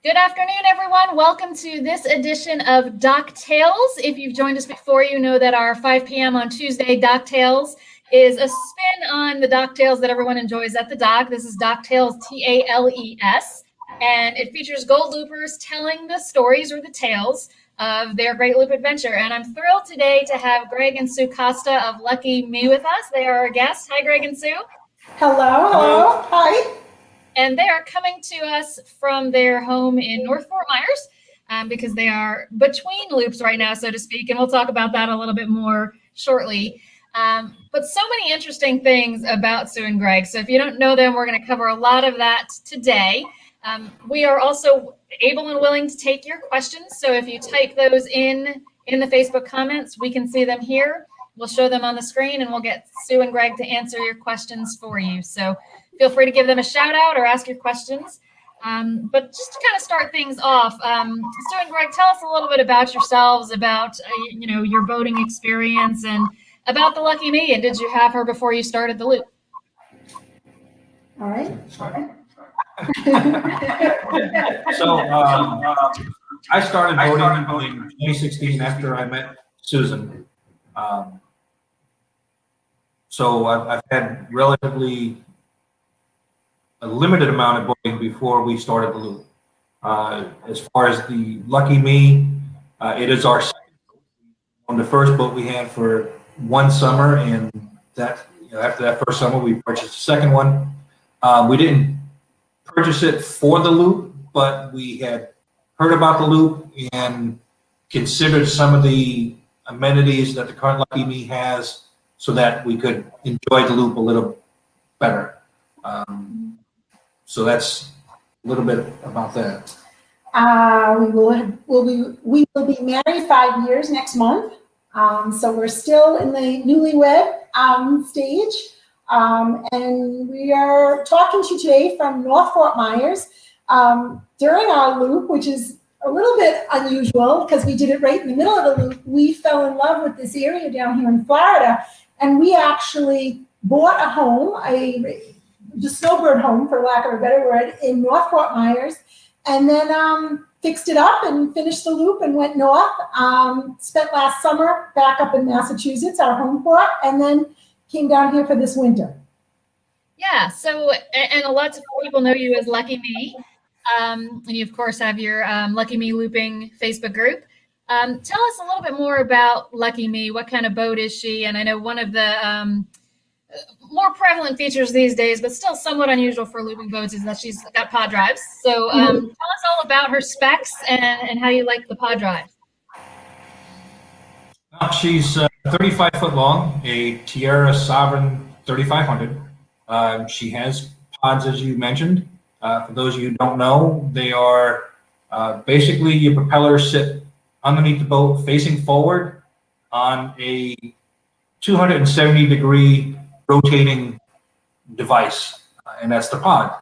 Good afternoon, everyone. Welcome to this edition of DockTales. If you've joined us before, you know that our 5 p.m. on Tuesday DockTales is a spin on the DockTales that everyone enjoys at the dock. This is DockTales, T-A-L-E-S, and it features gold loopers telling the stories or the tales of their great loop adventure. And I'm thrilled today to have Greg and Sue Costa of Lucky Me with us. They are our guests. Hi, Greg and Sue. Hello. Hi. And they are coming to us from their home in North Fort Myers because they are between loops right now, so to speak. And we'll talk about that a little bit more shortly. But so many interesting things about Sue and Greg. So if you don't know them, we're going to cover a lot of that today. We are also able and willing to take your questions. So if you type those in the Facebook comments, we can see them here. We'll show them on the screen and we'll get Sue and Greg to answer your questions for you. So feel free to give them a shout out or ask your questions. But just to kind of start things off, Sue and Greg, tell us a little bit about yourselves, about your boating experience, and about the Lucky Me. And did you have her before you started the loop? All right. So I started boating in 2016 after I met Susan. So I've had relatively a limited amount of boating before we started the loop. As far as the Lucky Me, it is our second boat. On the first boat we had for one summer, and that after that first summer we purchased the second one. We didn't purchase it for the loop, but we had heard about the loop and considered some of the amenities that the current Lucky Me has so that we could enjoy the loop a little better. So that's a little bit about that. We will be married 5 years next month. So we're still in the newlywed stage. And we are talking to you today from North Fort Myers. During our loop, which is a little bit unusual because we did it right in the middle of the loop, we fell in love with this area down here in Florida. And we actually bought a home, the snowbird home, for lack of a better word, in North Fort Myers, and then fixed it up and finished the loop and went north. Spent last summer back up in Massachusetts, our home port, and then came down here for this winter. Yeah, so, and lots of people know you as Lucky Me. And you, of course, have your Lucky Me Looping Facebook group. Tell us a little bit more about Lucky Me. What kind of boat is she? And I know one of the more prevalent features these days, but still somewhat unusual for looping boats, is that she's got pod drives. So tell us all about her specs and how you like the pod drives. She's 35 foot long, a Tierra Sovereign 3500. She has pods, as you mentioned. For those of you who don't know, they are basically your propellers sit underneath the boat facing forward on a 270-degree rotating device, and that's the pod.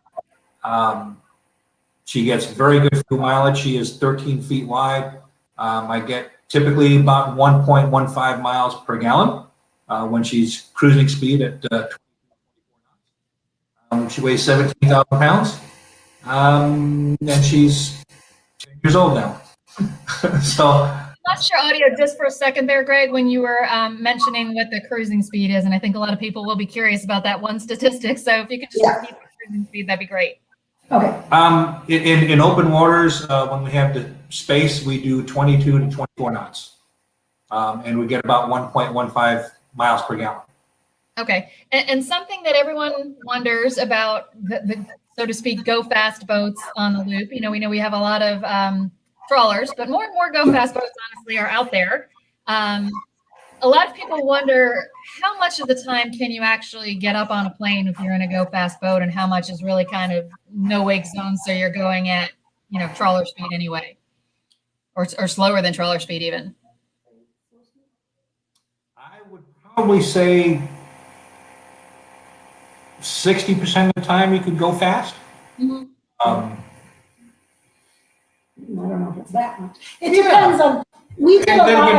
She gets very good fuel mileage. She is 13 feet wide. I get typically about 1.15 miles per gallon when she's cruising speed at 24 knots. She weighs 17,000 pounds, and she's 10 years old now. So Lost your audio just for a second there, Greg, when you were mentioning what the cruising speed is, and I think a lot of people will be curious about that one statistic. So if you could just repeat the cruising speed, that'd be great. Okay. In open waters, when we have the space, we do 22 to 24 knots, and we get about 1.15 miles per gallon. Okay, and something that everyone wonders about the so to speak, go fast boats on the loop. We know we have a lot of trawlers, but more and more go fast boats honestly are out there. A lot of people wonder how much of the time can you actually get up on a plane if you're in a go fast boat, and how much is really kind of no wake zone, so you're going at trawler speed anyway, or slower than trawler speed even. I would probably say 60% of the time you could go fast. Mm-hmm. I don't know if it's that much. It depends on. It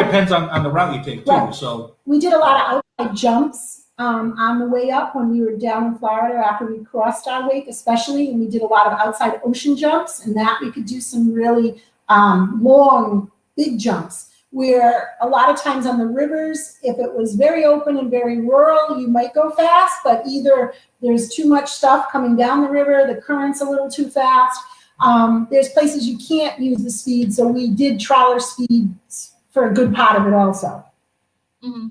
depends on the route you take too. Right. So we did a lot of outside jumps on the way up when we were down in Florida after we crossed our wake, especially, and we did a lot of outside ocean jumps, and that we could do some really long, big jumps, where a lot of times on the rivers, if it was very open and very rural, you might go fast, but either there's too much stuff coming down the river, the current's a little too fast. There's places you can't use the speed, so we did trawler speeds for a good part of it also. Mm-hmm.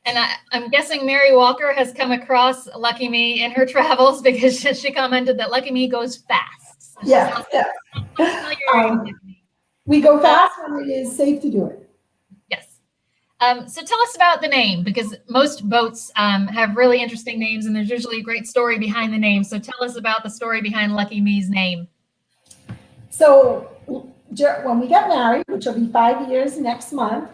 And I'm guessing Mary Walker has come across Lucky Me in her travels, because she commented that Lucky Me goes fast. So Yeah. We go fast when it is safe to do it. Yes. So tell us about the name, because most boats have really interesting names, and there's usually a great story behind the name. So tell us about the story behind Lucky Me's name. So when we got married, which will be 5 years next month,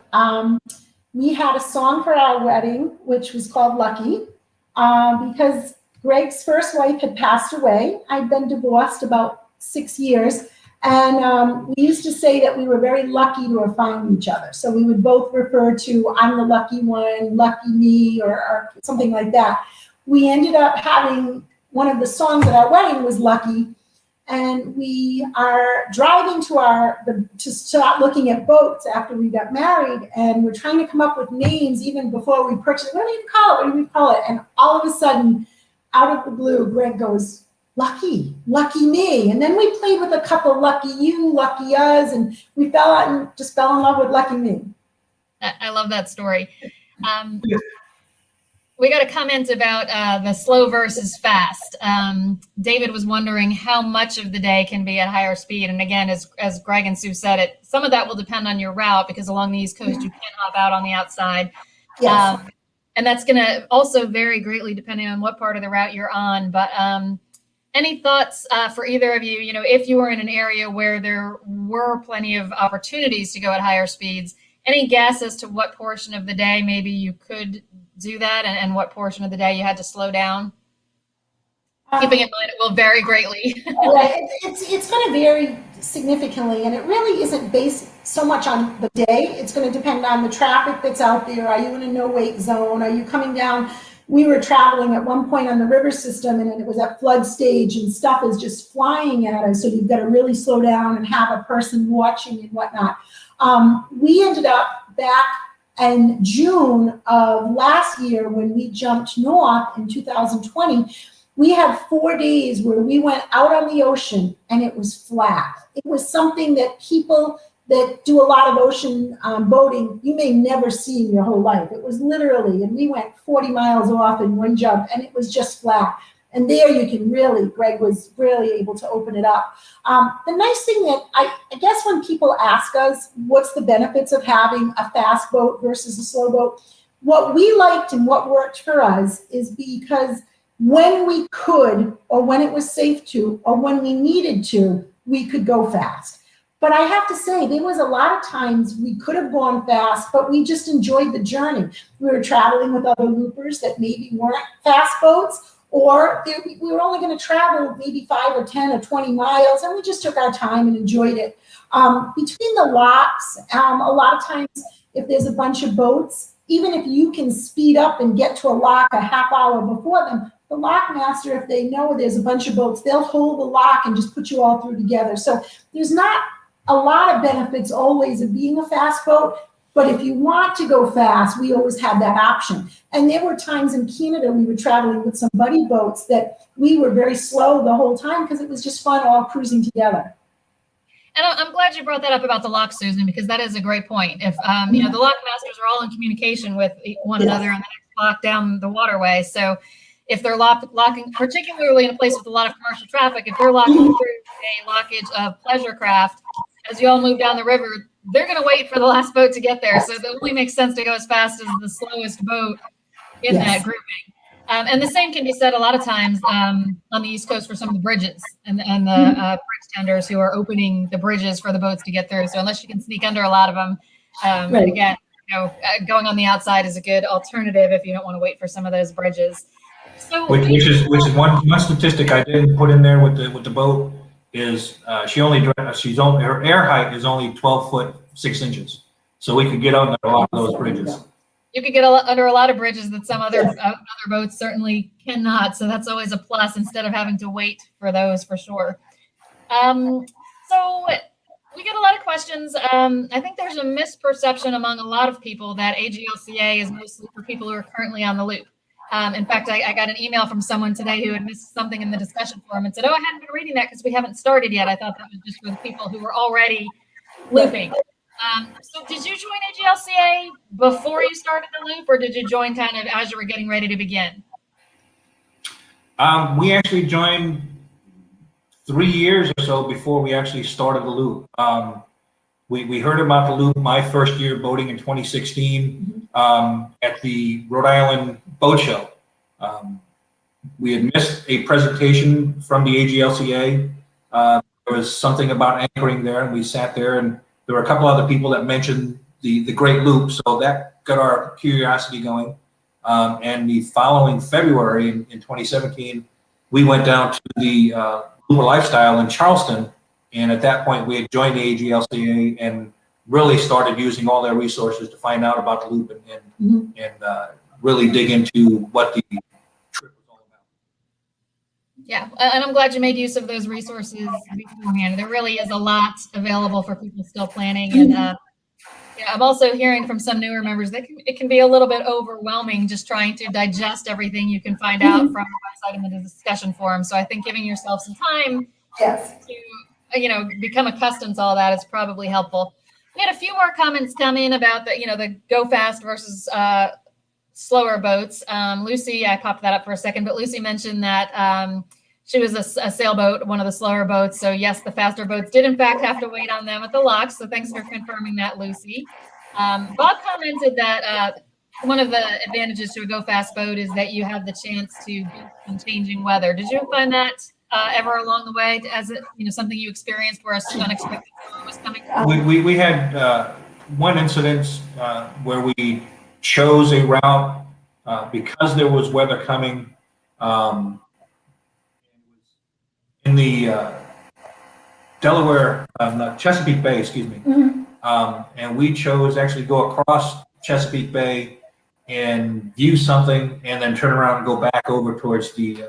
we had a song for our wedding, which was called Lucky, because Greg's first wife had passed away. I'd been divorced about 6 years, and we used to say that we were very lucky to have found each other. So we would both refer to, I'm the lucky one, lucky me, or something like that. We ended up having one of the songs at our wedding was Lucky, and we are driving to start looking at boats after we got married, and we're trying to come up with names even before we purchased. What do you call it? What do we call it? And all of a sudden, out of the blue, Greg goes, Lucky Me. And then we played with a couple, Lucky You, Lucky Us, and we just fell in love with Lucky Me. I love that story. We got a comment about the slow versus fast. David was wondering how much of the day can be at higher speed. And again, as Greg and Sue said, some of that will depend on your route, because along the East Coast, you can hop out on the outside. Yes. And that's going to also vary greatly depending on what part of the route you're on. But any thoughts for either of you, if you were in an area where there were plenty of opportunities to go at higher speeds, any guess as to what portion of the day maybe you could do that, and what portion of the day you had to slow down? Keeping in mind it will vary greatly. It's going to vary significantly, and it really isn't based so much on the day. It's going to depend on the traffic that's out there. Are you in a no-wake zone? Are you coming down? We were traveling at one point on the river system, and it was at flood stage, and stuff is just flying at us, so you've got to really slow down and have a person watching and whatnot. We ended up back in June of last year when we jumped north in 2020. We had 4 days where we went out on the ocean and it was flat. It was something that people that do a lot of ocean boating, you may never see in your whole life. It was literally, and we went 40 miles off in one jump, and it was just flat. And there you can really, Greg was really able to open it up. The nice thing that I guess when people ask us, what's the benefits of having a fast boat versus a slow boat? What we liked and what worked for us is because when we could, or when it was safe to, or when we needed to, we could go fast. But I have to say, there was a lot of times we could have gone fast, but we just enjoyed the journey. We were traveling with other loopers that maybe weren't fast boats, or we were only going to travel maybe 5 or 10 or 20 miles, and we just took our time and enjoyed it. Between the locks, a lot of times if there's a bunch of boats, even if you can speed up and get to a lock a half hour before them, the lock master, if they know there's a bunch of boats, they'll hold the lock and just put you all through together. So there's not a lot of benefits always of being a fast boat. But if you want to go fast, we always had that option. And there were times in Canada we were traveling with some buddy boats that we were very slow the whole time because it was just fun all cruising together. And I'm glad you brought that up about the lock, Susan, because that is a great point. If the lock masters are all in communication with one another on the next lock down the waterway. So if they're locking, particularly in a place with a lot of commercial traffic, if they're locking through a lockage of pleasure craft, as you all move down the river, they're going to wait for the last boat to get there. So it only makes sense to go as fast as the slowest boat in that grouping. And the same can be said a lot of times on the East Coast for some of the bridges and the bridge tenders who are opening the bridges for the boats to get through. So unless you can sneak under a lot of them, again, going on the outside is a good alternative if you don't want to wait for some of those bridges. So which is one statistic I didn't put in there with the boat is her air height is only 12 foot 6 inches, so we could get on a lot of those bridges. You could get under a lot of bridges that some other boats certainly cannot. So that's always a plus instead of having to wait for those for sure. So we get a lot of questions. I think there's a misperception among a lot of people that AGLCA is mostly for people who are currently on the loop. In fact, I got an email from someone today who had missed something in the discussion forum and said, "Oh, I hadn't been reading that because we haven't started yet. I thought that was just for the people who were already looping." So did you join AGLCA before you started the loop, or did you join kind of as you were getting ready to begin? We actually joined 3 years or so before we actually started the loop. We heard about the loop my first year boating in 2016 at the Rhode Island Boat Show. We had missed a presentation from the AGLCA. There was something about anchoring there, and we sat there, and there were a couple other people that mentioned the Great Loop, so that got our curiosity going. And the following February in 2017, we went down to the Looper Lifestyle in Charleston, and at that point we had joined the AGLCA and really started using all their resources to find out about the loop and really dig into what the trip was all about. Yeah, and I'm glad you made use of those resources beforehand. There really is a lot available for people still planning. And yeah, I'm also hearing from some newer members that it can be a little bit overwhelming just trying to digest everything you can find out from the website and the discussion forum. So I think giving yourself some time to, become accustomed to all that is probably helpful. We had a few more comments come in about the go fast versus slower boats. Lucy, I popped that up for a second, but Lucy mentioned that she was a sailboat, one of the slower boats. So yes, the faster boats did in fact have to wait on them at the locks. So thanks for confirming that, Lucy. Bob commented that one of the advantages to a go fast boat is that you have the chance to beat some changing weather. Did you find that ever along the way as something you experienced where an unexpected storm was coming? We had one incident where we chose a route because there was weather coming in the Delaware, Chesapeake Bay, excuse me. And we chose actually go across Chesapeake Bay and view something and then turn around and go back over towards the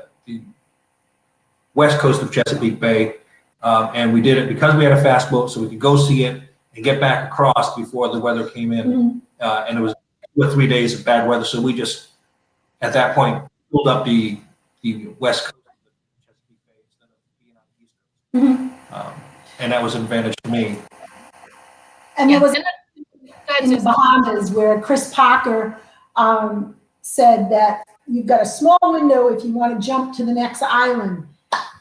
west coast of Chesapeake Bay. And we did it because we had a fast boat so we could go see it and get back across before the weather came in. And it was 2 or 3 days of bad weather. So we just, at that point, pulled up the west coast of Chesapeake Bay instead of being on the east coast. And that was an advantage to me. And there was in the Bahamas where Chris Parker said that you've got a small window if you want to jump to the next island.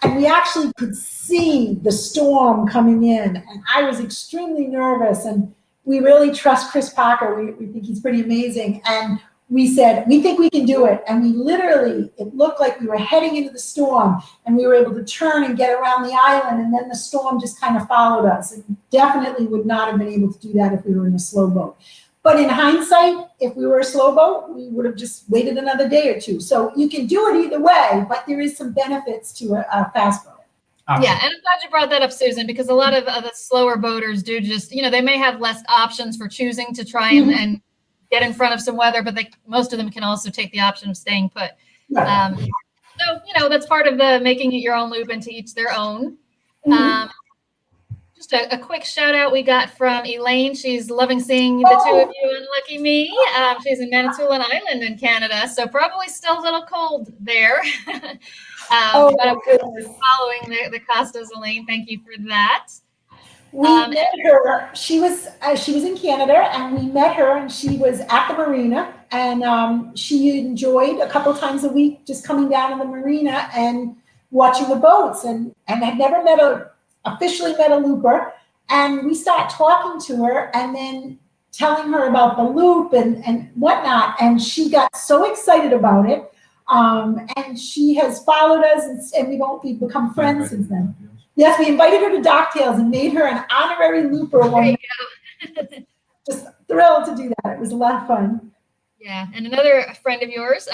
And we actually could see the storm coming in. And I was extremely nervous. And we really trust Chris Parker. We think he's pretty amazing. And we said, we think we can do it. And we literally, it looked like we were heading into the storm and we were able to turn and get around the island. And then the storm just kind of followed us. And definitely would not have been able to do that if we were in a slow boat. But in hindsight, if we were a slow boat, we would have just waited another day or two. So you can do it either way, but there is some benefits to a fast boat. Yeah, and I'm glad you brought that up, Susan, because a lot of the slower boaters do just, they may have less options for choosing to try and get in front of some weather, but most of them can also take the option of staying put. So, that's part of the making it your own loop and to each their own. Just a quick shout out we got from Elaine. She's loving seeing the two of you on Lucky Me. She's in Manitoulin Island in Canada, so probably still a little cold there. But I'm following the Costas, Elaine. Thank you for that. We met her. She was in Canada, and we met her, and she was at the marina, and she enjoyed a couple times a week just coming down to the marina and watching the boats, and had never officially met a looper. And we start talking to her, and then telling her about the loop and whatnot, and she got so excited about it. And she has followed us, and we've become friends since then. Yes, we invited her to DockTales and made her an honorary looper. Just thrilled to do that. It was a lot of fun. Yeah, and another friend of yours,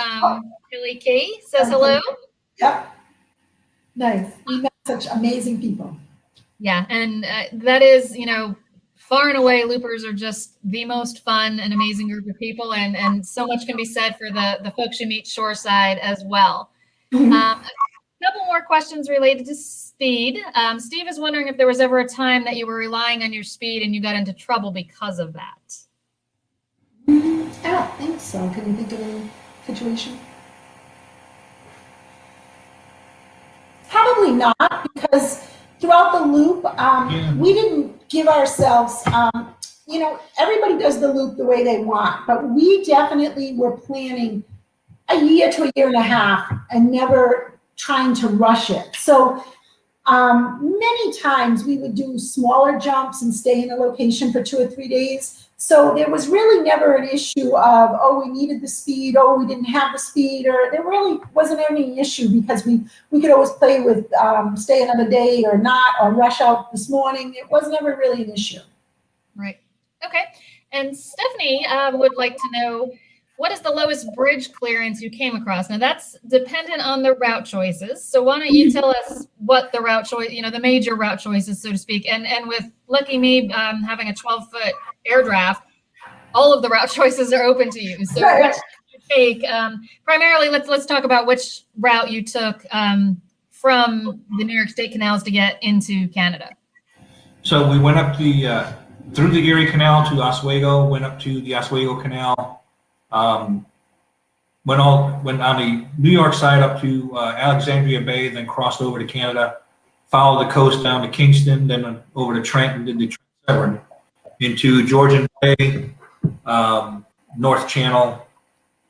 Billy Kay, says hello. Yep. Nice. We met such amazing people. Yeah, and that is, far and away, loopers are just the most fun and amazing group of people, and so much can be said for the folks you meet shoreside as well. A couple more questions related to speed. Steve is wondering if there was ever a time that you were relying on your speed and you got into trouble because of that. I don't think so. Can you think of any situation? Probably not, because throughout the loop, we didn't give ourselves, everybody does the loop the way they want, but we definitely were planning a year to a year and a half and never trying to rush it. So many times we would do smaller jumps and stay in a location for 2 or 3 days. So there was really never an issue of, oh, we needed the speed, oh, we didn't have the speed, or there really wasn't any issue, because we could always play with stay another day or not, or rush out this morning. It was never really an issue. Right. Okay. And Stephanie would like to know, what is the lowest bridge clearance you came across? Now that's dependent on the route choices. So why don't you tell us what the route choice, the major route choices, so to speak. And with lucky me having a 12-foot air draft, all of the route choices are open to you. So which did you take? Primarily, let's talk about which route you took from the New York State canals to get into Canada. So we went up through the Erie Canal to Oswego, went up to the Oswego Canal. Went on the New York side up to Alexandria Bay, then crossed over to Canada, followed the coast down to Kingston, then over to Trenton, did the Trent Severn into Georgian Bay, North Channel.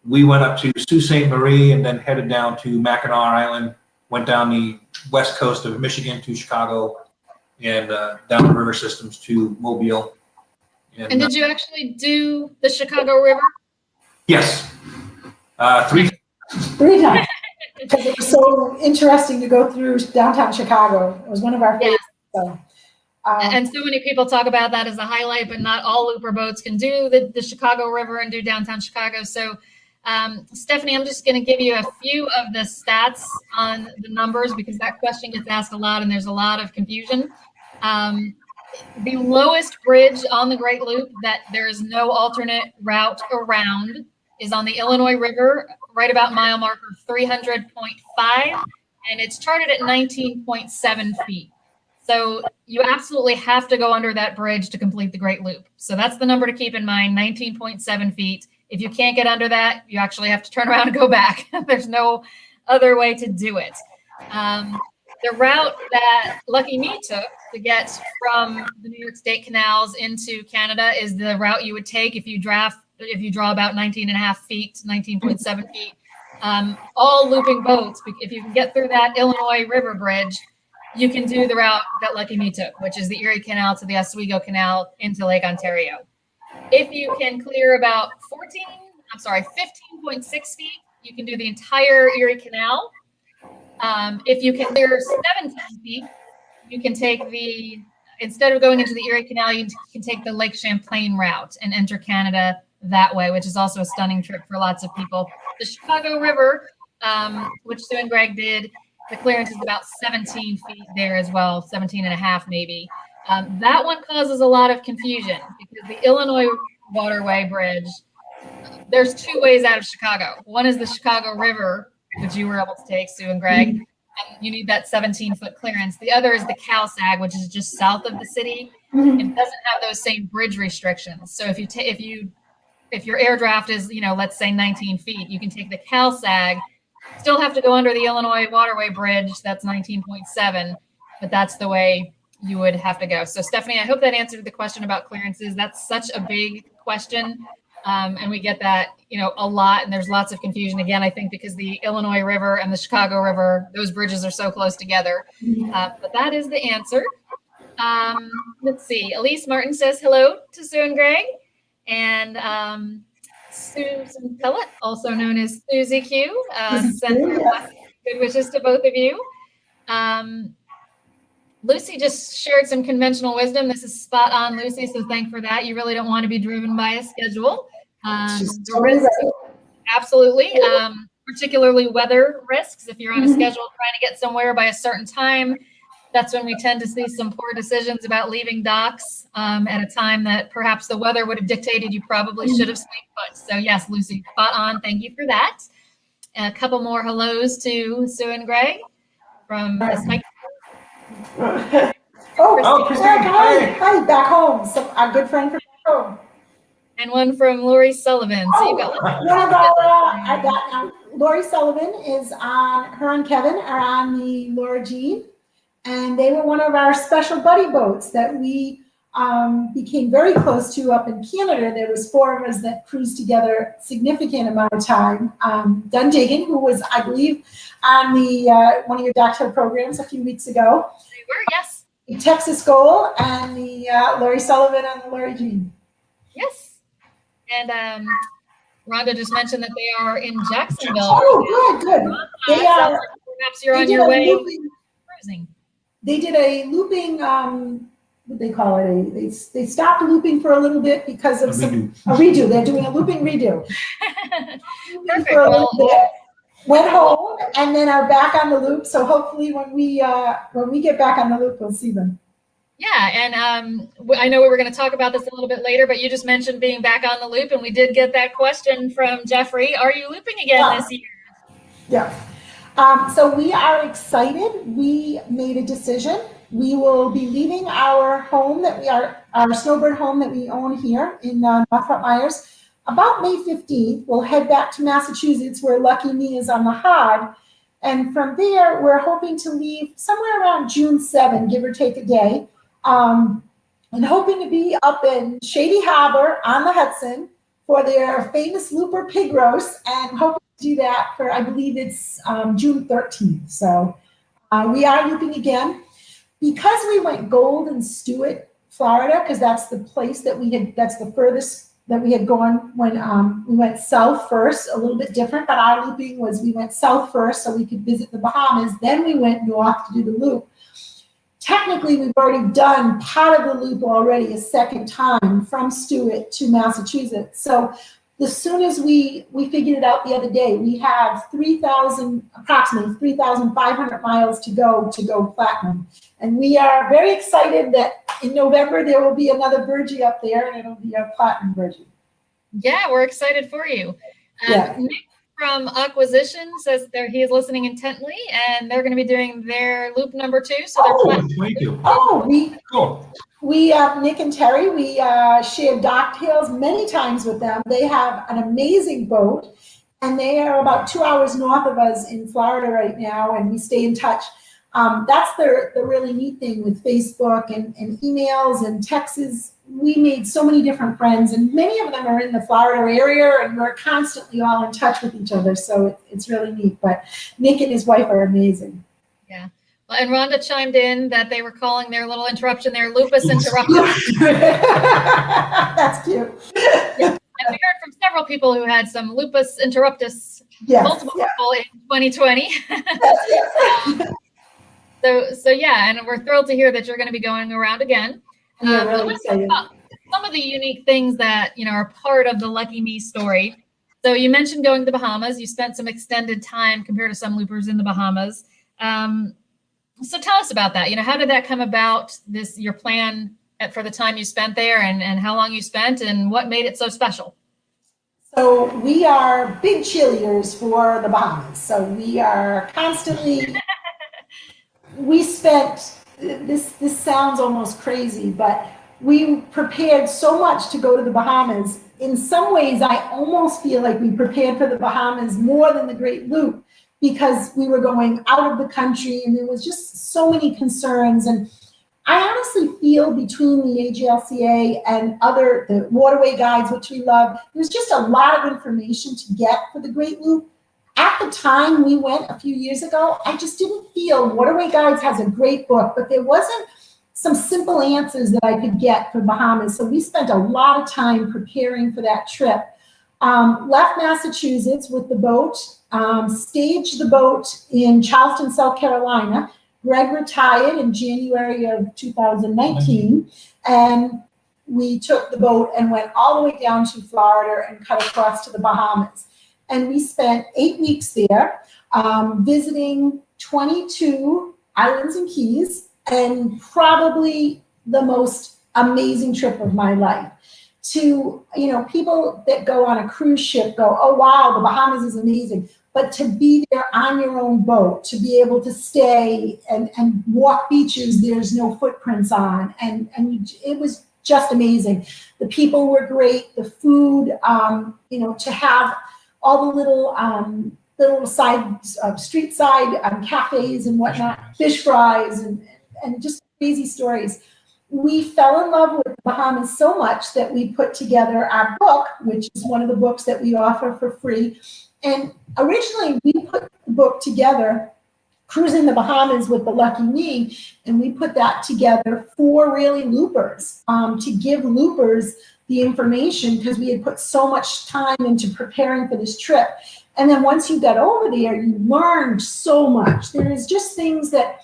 We went up to Sault Ste. Marie and then headed down to Mackinac Island, went down the west coast of Michigan to Chicago, and down the river systems to Mobile. And did you actually do the Chicago River? Yes. 3 times. 3 times. Because it was so interesting to go through downtown Chicago. It was one of our favorites. So, and so many people talk about that as a highlight, but not all looper boats can do the Chicago River and do downtown Chicago. So, Stephanie, I'm just going to give you a few of the stats on the numbers, because that question gets asked a lot and there's a lot of confusion. The lowest bridge on the Great Loop that there is no alternate route around is on the Illinois River, right about mile marker 300.5, and it's charted at 19.7 feet. So you absolutely have to go under that bridge to complete the Great Loop. So that's the number to keep in mind, 19.7 feet. If you can't get under that, you actually have to turn around and go back. There's no other way to do it. The route that Lucky Me took to get from the New York State canals into Canada is the route you would take if you draw about 19.5 feet, 19.7 feet. All looping boats, if you can get through that Illinois River Bridge, you can do the route that Lucky Me took, which is the Erie Canal to the Oswego Canal into Lake Ontario. If you can clear about 15.6 feet, you can do the entire Erie Canal. If you can clear 17 feet, you can take instead of going into the Erie Canal, you can take the Lake Champlain route and enter Canada that way, which is also a stunning trip for lots of people. The Chicago River, which Sue and Greg did, the clearance is about 17 feet there as well, 17 and a half maybe. That one causes a lot of confusion because the Illinois Waterway Bridge, there's 2 ways out of Chicago. One is the Chicago River, which you were able to take, Sue and Greg, and you need that 17-foot clearance. The other is the CalSag, which is just south of the city. It doesn't have those same bridge restrictions. So if your air draft is, let's say 19 feet, you can take the CalSag, still have to go under the Illinois Waterway Bridge. That's 19.7, but that's the way you would have to go. So Stephanie, I hope that answered the question about clearances. That's such a big question. And we get that, a lot, and there's lots of confusion. Again, I think because the Illinois River and the Chicago River, those bridges are so close together. But that is the answer. Let's see. Elise Martin says hello to Sue and Greg. And Susan Pellet, also known as Susie Q, sends her good wishes to both of you. Lucy just shared some conventional wisdom. This is spot on, Lucy, so thank for that. You really don't want to be driven by a schedule. Absolutely. Particularly weather risks. If you're on a schedule trying to get somewhere by a certain time, That's when we tend to see some poor decisions about leaving docks at a time that perhaps the weather would have dictated you probably should have stayed put. So yes, Lucy, spot on. Thank you for that. A couple more hellos to Sue and Greg from Spike. Christine, hi, back home. So our good friend from back home. And one from Lori Sullivan. So you've got Lori Sullivan is on, her and Kevin are on the Laura Jean, and they were one of our special buddy boats that we became very close to up in Canada. There was 4 of us that cruised together a significant amount of time. Dundigan, who was, I believe, on the one of your DockTales programs a few weeks ago. They were, yes. The Texas Goal and the Lori Sullivan on the Laura Jean. Yes. And Rhonda just mentioned that they are in Jacksonville. Oh, good. They are. Like perhaps you're on your way cruising. They did a looping. What they call it? They stopped looping for a little bit because of a redo. They're doing a looping redo. Perfect. Went home and then are back on the loop. So hopefully, when we get back on the loop, we'll see them. Yeah, and I know we were going to talk about this a little bit later, but you just mentioned being back on the loop, and we did get that question from Jeffrey. Are you looping again this year? Yeah. So we are excited. We made a decision. We will be leaving our home our snowbird home that we own here in North Fort Myers about May 15th. We'll head back to Massachusetts where Lucky Me is on the Hod. And from there, we're hoping to leave somewhere around June 7, give or take a day. And hoping to be up in Shady Harbor on the Hudson for their famous Looper Pig Roast, and hoping to do that for, I believe it's June 13th. So we are looping again. Because we went Gold in Stewart, Florida, because that's the place that that's the furthest that we had gone when we went south first, a little bit different, but our looping was we went south first so we could visit the Bahamas, then we went north to do the loop. Technically, we've already done part of the loop already a second time from Stewart to Massachusetts. So as soon as we figured it out the other day, we have approximately 3,500 miles to go platinum. And we are very excited that in November there will be another Virgie up there, and it'll be a platinum Virgie. Yeah, we're excited for you. Nick from Acquisition says he is listening intently, and they're going to be doing their loop number 2. So they're platinum. Thank you. Cool. We Nick and Terry, we shared DockTales many times with them. They have an amazing boat, and they are about 2 hours north of us in Florida right now, and we stay in touch. That's the really neat thing with Facebook and emails and texts. We made so many different friends, and many of them are in the Florida area, and we're constantly all in touch with each other. So it's really neat. But Nick and his wife are amazing. Yeah. Well, and Rhonda chimed in that they were calling their little interruption their lupus interruptus. That's cute. Yeah. And we heard from several people who had some lupus interruptus, multiple people in 2020. So yeah, and we're thrilled to hear that you're going to be going around again. Really excited. Some of the unique things that are part of the Lucky Me story. So you mentioned going to the Bahamas. You spent some extended time compared to some loopers in the Bahamas. So tell us about that. How did that come about? Your plan for the time you spent there, and how long you spent, and what made it so special? So we are big cheerleaders for the Bahamas. So we are constantly. We spent, this sounds almost crazy, but we prepared so much to go to the Bahamas. In some ways, I almost feel like we prepared for the Bahamas more than the Great Loop, because we were going out of the country and there was just so many concerns. And I honestly feel between the AGLCA and the waterway guides, which we love, there's just a lot of information to get for the Great Loop. At the time we went a few years ago, I just didn't feel Waterway Guides has a great book, but there wasn't some simple answers that I could get for Bahamas. So we spent a lot of time preparing for that trip. Left Massachusetts with the boat, staged the boat in Charleston, South Carolina. Greg retired in January of 2019, and we took the boat and went all the way down to Florida and cut across to the Bahamas. And we spent 8 weeks there, visiting 22 islands and keys, and probably the most amazing trip of my life. To, people that go on a cruise ship go, oh, wow, the Bahamas is amazing. But to be there on your own boat, to be able to stay and walk beaches there's no footprints on, and it was just amazing. The people were great, the food, to have all the little side, street side cafes and whatnot, fish fries and just crazy stories. We fell in love with the Bahamas so much that we put together our book, which is one of the books that we offer for free. And originally we put the book together, Cruising the Bahamas with the Lucky Me, and we put that together for really loopers, to give loopers the information, because we had put so much time into preparing for this trip. And then once you got over there, you learned so much. There is just things that,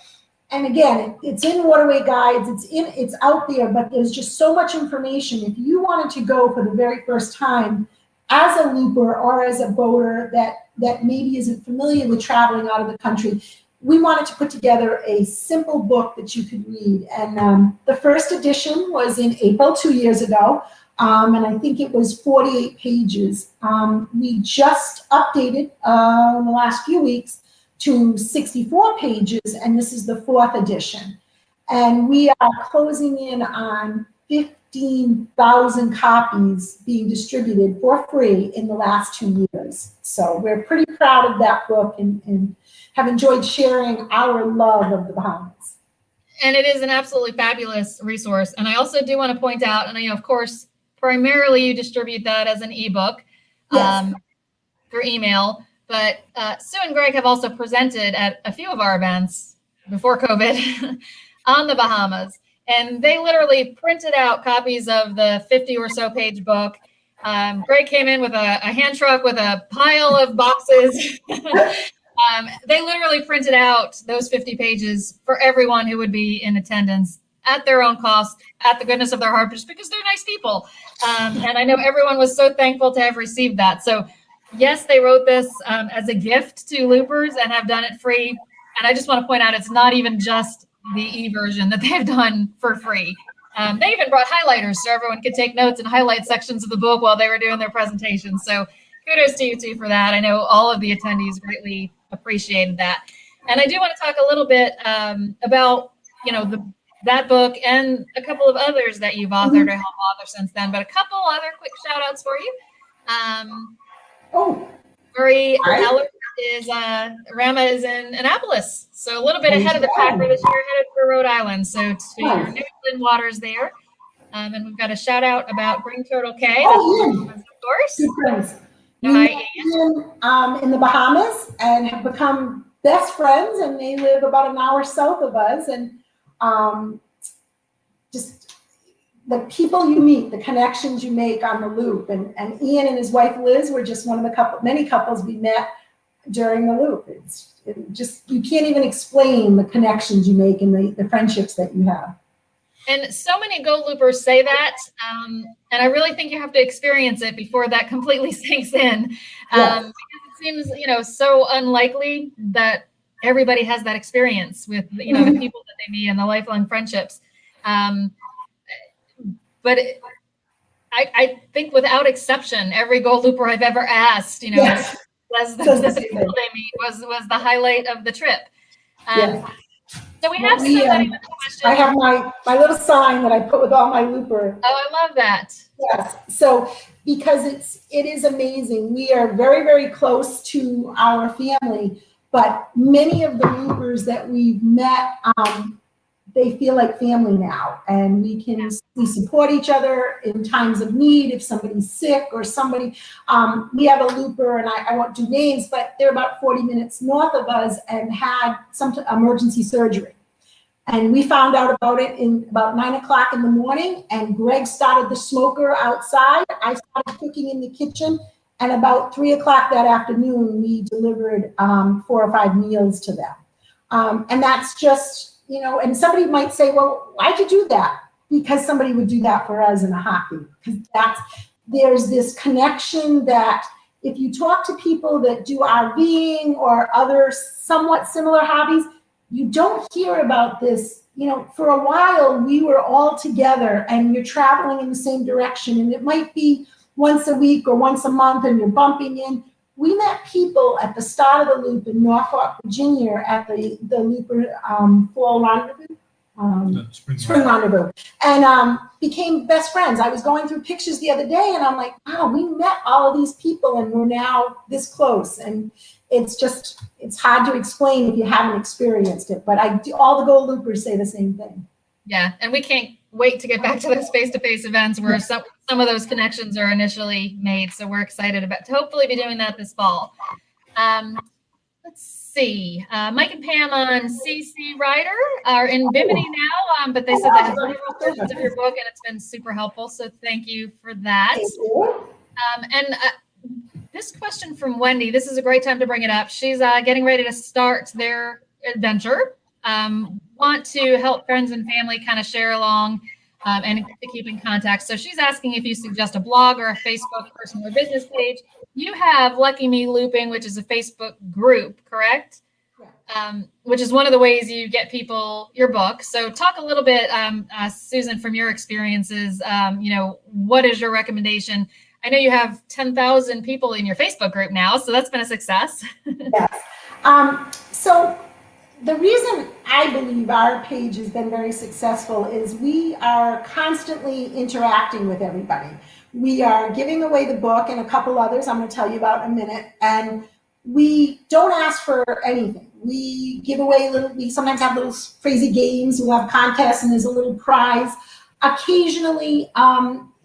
and again, it's in Waterway Guides, it's out there, but there's just so much information. If you wanted to go for the very first time as a looper or as a boater that maybe isn't familiar with traveling out of the country, we wanted to put together a simple book that you could read. And the first edition was in April 2 years ago, and I think it was 48 pages. We just updated in the last few weeks to 64 pages, and this is the 4th edition. And we are closing in on 15,000 copies being distributed for free in the last 2 years. So we're pretty proud of that book and have enjoyed sharing our love of the Bahamas. And it is an absolutely fabulous resource. And I also do want to point out, and of course, primarily you distribute that as an ebook, yes, through email. But Sue and Greg have also presented at a few of our events before COVID on the Bahamas. And they literally printed out copies of the 50 or so page book. Greg came in with a hand truck with a pile of boxes. They literally printed out those 50 pages for everyone who would be in attendance at their own cost, at the goodness of their heart, just because they're nice people. And I know everyone was so thankful to have received that. So yes, they wrote this as a gift to loopers and have done it free. And I just want to point out, it's not even just the e-version that they've done for free. They even brought highlighters so everyone could take notes and highlight sections of the book while they were doing their presentation. So kudos to you two for that. I know all of the attendees greatly appreciated that. And I do want to talk a little bit about, that book and a couple of others that you've authored or helped author since then, but a couple other quick shout outs for you. Marie Heller Rama is in Annapolis, so a little bit ahead of the pack for this year, headed for Rhode Island. So to your New England waters there. And we've got a shout out about Green Turtle Cay. Ian. Of course. Good friends. Hi, Ian. In the Bahamas and have become best friends, and they live about an hour south of us. And just the people you meet, the connections you make on the loop. And Ian and his wife Liz were just one of the many couples we met during the loop. It just, you can't even explain the connections you make and the friendships that you have. And so many Go Loopers say that, and I really think you have to experience it before that completely sinks in. Because it seems, so unlikely that everybody has that experience with, the people that they meet and the lifelong friendships. But I think without exception, every Go Looper I've ever asked, was the people they meet was the highlight of the trip. So we have so many questions. I have my little sign that I put with all my looper. Oh, I love that. Yes. So because it is amazing. We are very, very close to our family, but many of the loopers that we've met, they feel like family now, and we support each other in times of need. If somebody's sick or somebody, we have a looper, and I won't do names, but they're about 40 minutes north of us and had some emergency surgery. And we found out about it in about 9 o'clock in the morning, and Greg started the smoker outside. I started cooking in the kitchen, and about 3 o'clock that afternoon, we delivered 4 or 5 meals to them. And that's just, and somebody might say, well, why'd you do that? Because somebody would do that for us in a heartbeat. Because there's this connection that if you talk to people that do RVing or other somewhat similar hobbies, you don't hear about this for a while we were all together and you're traveling in the same direction, and it might be once a week or once a month and you're bumping in. We met people at the start of the loop in Norfolk, Virginia at the Looper Fall Rendezvous. Spring Rendezvous, and became best friends. I was going through pictures the other day, and I'm like, wow, we met all of these people, and we're now this close. And it's hard to explain if you haven't experienced it. But all the Gold Loopers say the same thing. Yeah, and we can't wait to get back to those face-to-face events where some of those connections are initially made. So we're excited to hopefully be doing that this fall. Let's see. Mike and Pam on CC Rider are in Bimini now, but they said that has several versions of your book, and it's been super helpful. So thank you for that. This question from Wendy, this is a great time to bring it up. She's getting ready to start their adventure. Want to help friends and family kind of share along and to keep in contact. So she's asking if you suggest a blog or a Facebook personal or business page. You have Lucky Me Looping, which is a Facebook group, correct? Which is one of the ways you get people your book. So talk a little bit, Susan, from your experiences. What is your recommendation? I know you have 10,000 people in your Facebook group now, so that's been a success. Yes. So the reason I believe our page has been very successful is we are constantly interacting with everybody. We are giving away the book and a couple others I'm going to tell you about in a minute, and we don't ask for anything. We give away we sometimes have little crazy games, we'll have contests, and there's a little prize. Occasionally,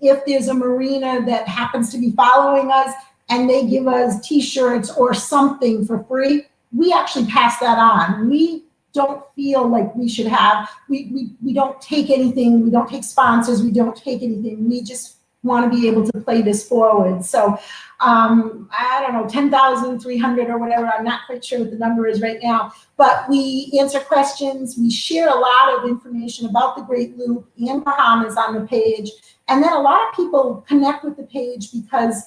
if there's a marina that happens to be following us and they give us t-shirts or something for free, we actually pass that on. We don't feel like we should have, we don't take anything, we don't take sponsors, we don't take anything. We just want to be able to play this forward. So I don't know, 10,300 or whatever, I'm not quite sure what the number is right now, but we answer questions, we share a lot of information about the Great Loop and Bahamas on the page, and then a lot of people connect with the page because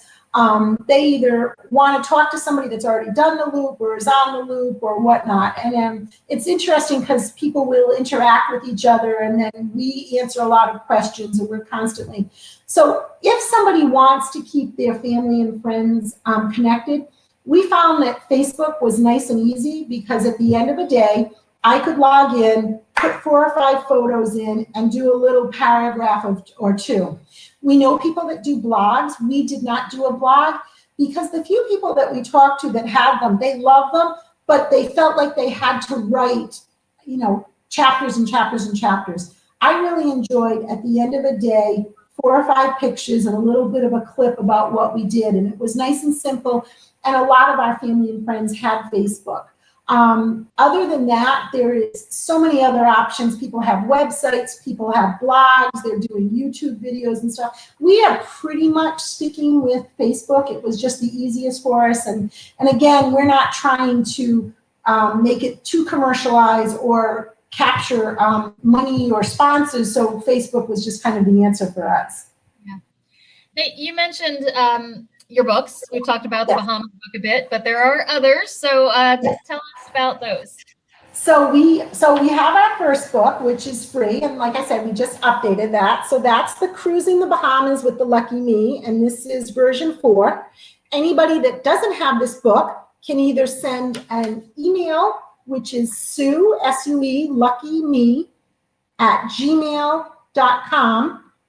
they either want to talk to somebody that's already done the loop or is on the loop or whatnot. And it's interesting because people will interact with each other, and then we answer a lot of questions, and we're constantly. So if somebody wants to keep their family and friends connected, we found that Facebook was nice and easy because at the end of the day, I could log in, put 4 or 5 photos in, and do a little paragraph or two. We know people that do blogs. We did not do a blog because the few people that we talked to that had them, they love them, but they felt like they had to write, chapters and chapters and chapters. I really enjoyed, at the end of the day, 4 or 5 pictures and a little bit of a clip about what we did. And it was nice and simple. And a lot of our family and friends had Facebook. Other than that, there is so many other options. People have websites, people have blogs, they're doing YouTube videos and stuff. We are pretty much sticking with Facebook. It was just the easiest for us. And again, we're not trying to make it too commercialized or capture money or sponsors. So Facebook was just kind of the answer for us. Yeah. Hey, you mentioned your books. We've talked about the Bahamas book a bit, but there are others. So just tell us about those. So we have our first book, which is free. And like I said, we just updated that. So that's the Cruising the Bahamas with the Lucky Me. And this is version 4. Anybody that doesn't have this book can either send an email, which is Sue, S-U-E, Lucky Me, @gmail.com,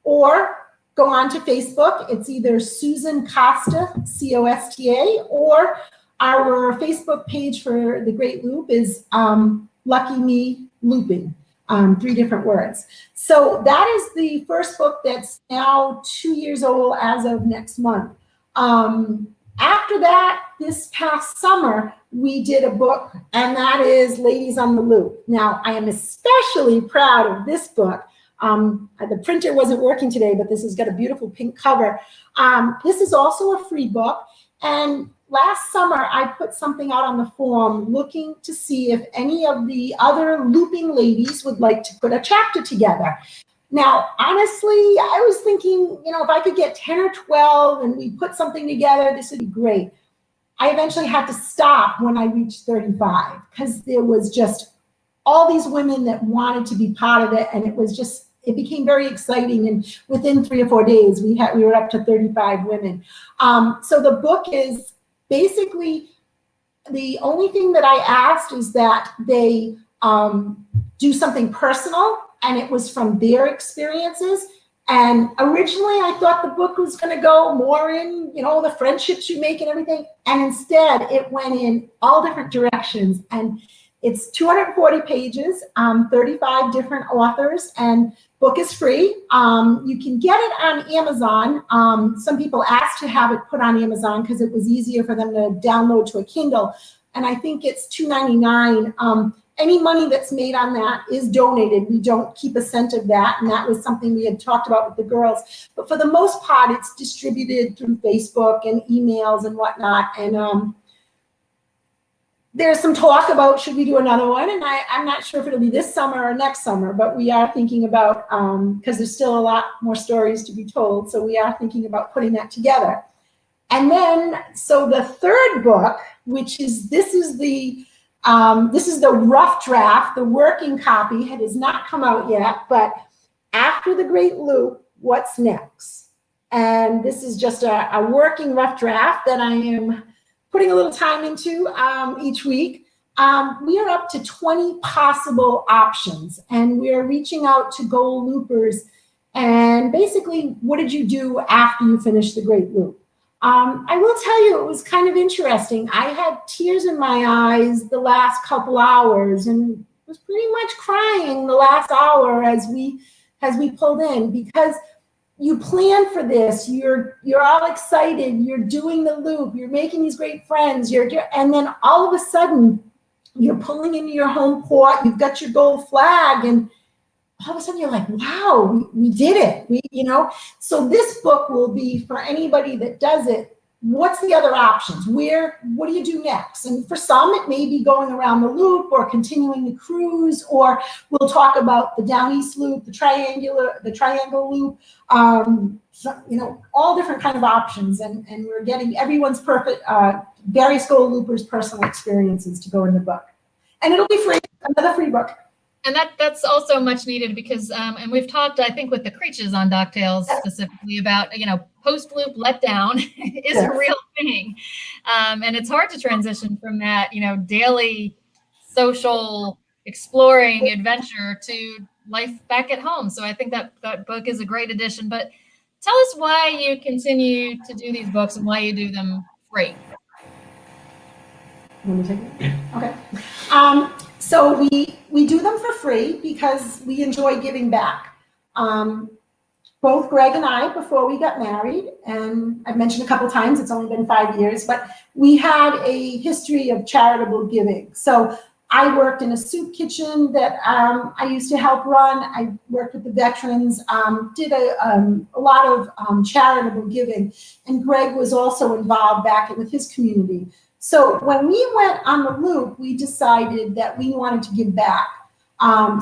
or go on to Facebook. It's either Susan Costa, C-O-S-T-A, or our Facebook page for the Great Loop is Lucky Me Looping, 3 different words. So that is the first book that's now 2 years old as of next month. After that, this past summer, we did a book, and that is Ladies on the Loop. Now, I am especially proud of this book. The printer wasn't working today, but this has got a beautiful pink cover. This is also a free book. And last summer, I put something out on the forum looking to see if any of the other looping ladies would like to put a chapter together. Now, honestly, I was thinking, if I could get 10 or 12 and we put something together, this would be great. I eventually had to stop when I reached 35 because there was just all these women that wanted to be part of it, and it became very exciting. And within 3 or 4 days, we were up to 35 women. So the book is basically, the only thing that I asked is that they do something personal, and it was from their experiences. And originally I thought the book was going to go more in, the friendships you make and everything. And instead it went in all different directions. And it's 240 pages, 35 different authors, and book is free. You can get it on Amazon. Some people asked to have it put on Amazon because it was easier for them to download to a Kindle. And I think it's $2.99. Any money that's made on that is donated. We don't keep a cent of that. And that was something we had talked about with the girls. But for the most part, it's distributed through Facebook and emails and whatnot. And there's some talk about, should we do another one? And I'm not sure if it'll be this summer or next summer, but we are thinking about, because there's still a lot more stories to be told. So we are thinking about putting that together. And then, so the third book, which is, this is the rough draft. The working copy has not come out yet, but after the Great Loop, what's next? And this is just a working rough draft that I am putting a little time into each week. We are up to 20 possible options, and we are reaching out to goal loopers. And basically, what did you do after you finished the Great Loop? I will tell you, it was kind of interesting. I had tears in my eyes the last couple hours, and was pretty much crying the last hour as we pulled in, because you plan for this. You're all excited. You're doing the loop. You're making these great friends. And then all of a sudden, you're pulling into your home port. You've got your gold flag, and all of a sudden you're like, wow, we did it. So this book will be for anybody that does it. What's the other options? What do you do next? And for some, it may be going around the loop or continuing the cruise, or we'll talk about the Down East Loop, the triangle loop, all different kind of options. And we're getting everyone's perfect, various goal loopers' personal experiences to go in the book. And it'll be free, another free book. And that's also much needed because, and we've talked, I think, with the Creaches on DockTales specifically about, post-loop letdown is a real thing. And it's hard to transition from that, daily social exploring adventure to life back at home. So I think that book is a great addition. But tell us why you continue to do these books and why you do them free. Let me take it. Okay. So we do them for free because we enjoy giving back. Both Greg and I, before we got married, and I've mentioned a couple times, it's only been 5 years, but we had a history of charitable giving. So I worked in a soup kitchen that I used to help run. I worked with the veterans, did a lot of charitable giving, and Greg was also involved back with his community. So when we went on the loop, we decided that we wanted to give back.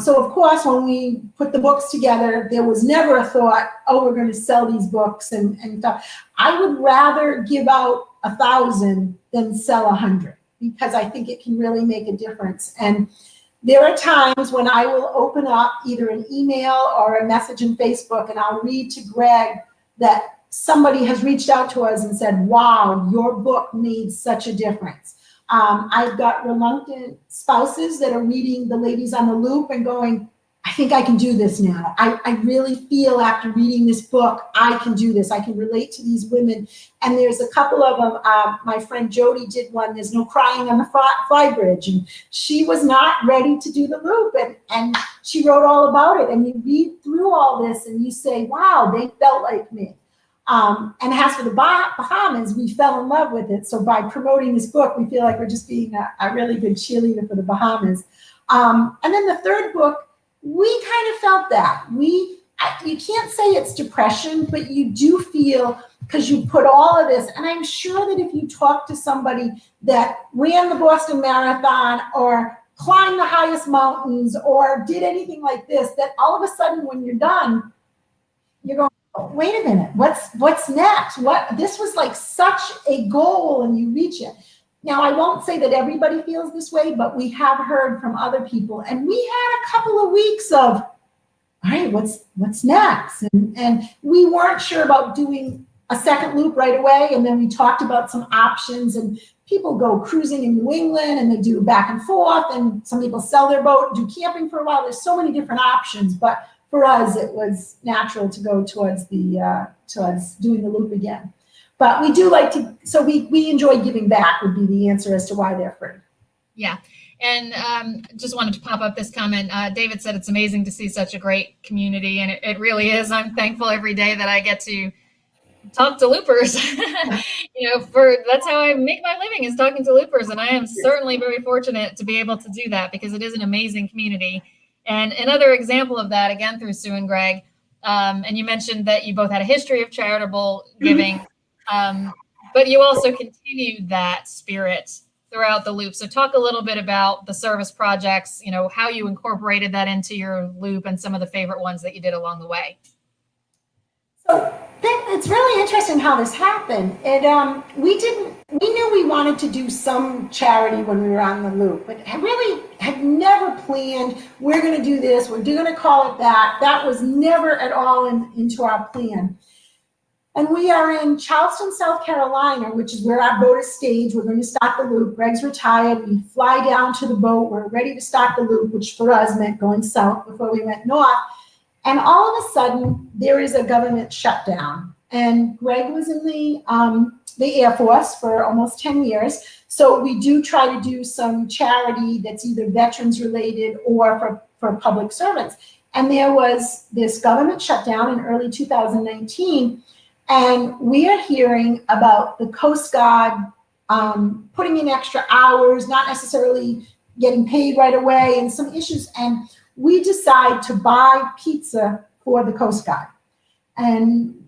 So of course, when we put the books together, there was never a thought, oh, we're going to sell these books and stuff. I would rather give out 1,000 than sell 100 because I think it can really make a difference. And there are times when I will open up either an email or a message in Facebook, and I'll read to Greg that somebody has reached out to us and said, wow, your book made such a difference. I've got reluctant spouses that are reading the Ladies on the Loop and going, I think I can do this now. I really feel after reading this book, I can do this. I can relate to these women. And there's a couple of them. My friend Jody did one, There's No Crying on the Fly Bridge. And she was not ready to do the loop. And she wrote all about it. And you read through all this and you say, wow, they felt like me. And as for the Bahamas, we fell in love with it. So by promoting this book, we feel like we're just being a really good cheerleader for the Bahamas. And then the third book, we kind of felt that. You can't say it's depression, but you do feel, because you put all of this, and I'm sure that if you talk to somebody that ran the Boston Marathon or climbed the highest mountains or did anything like this, that all of a sudden when you're done, you're going, wait a minute, what's next? This was like such a goal and you reach it. Now, I won't say that everybody feels this way, but we have heard from other people. And we had a couple of weeks of, all right, what's next? And we weren't sure about doing a second loop right away. And then we talked about some options, and people go cruising in New England and they do back and forth, and some people sell their boat and do camping for a while. There's so many different options, but for us, it was natural to go towards doing the loop again. But we do like to, so we enjoy giving back would be the answer as to why they're free. Yeah. And just wanted to pop up this comment. David said it's amazing to see such a great community, and it really is. I'm thankful every day that I get to talk to loopers. That's how I make my living, is talking to loopers, and I am certainly very fortunate to be able to do that, because it is an amazing community. And another example of that, again through Sue and Greg, and you mentioned that you both had a history of charitable giving. But you also continued that spirit throughout the loop. So talk a little bit about the service projects, how you incorporated that into your loop and some of the favorite ones that you did along the way. So it's really interesting how this happened. We knew we wanted to do some charity when we were on the loop, but I really had never planned, we're going to do this, we're going to call it that. That was never at all into our plan. And we are in Charleston, South Carolina, which is where our boat is staged. We're going to start the loop. Greg's retired. We fly down to the boat. We're ready to start the loop, which for us meant going south before we went north. And all of a sudden, there is a government shutdown. And Greg was in the Air Force for almost 10 years. So we do try to do some charity that's either veterans related or for public servants. And there was this government shutdown in early 2019. And we are hearing about the Coast Guard putting in extra hours, not necessarily getting paid right away, and some issues. And we decide to buy pizza for the Coast Guard. And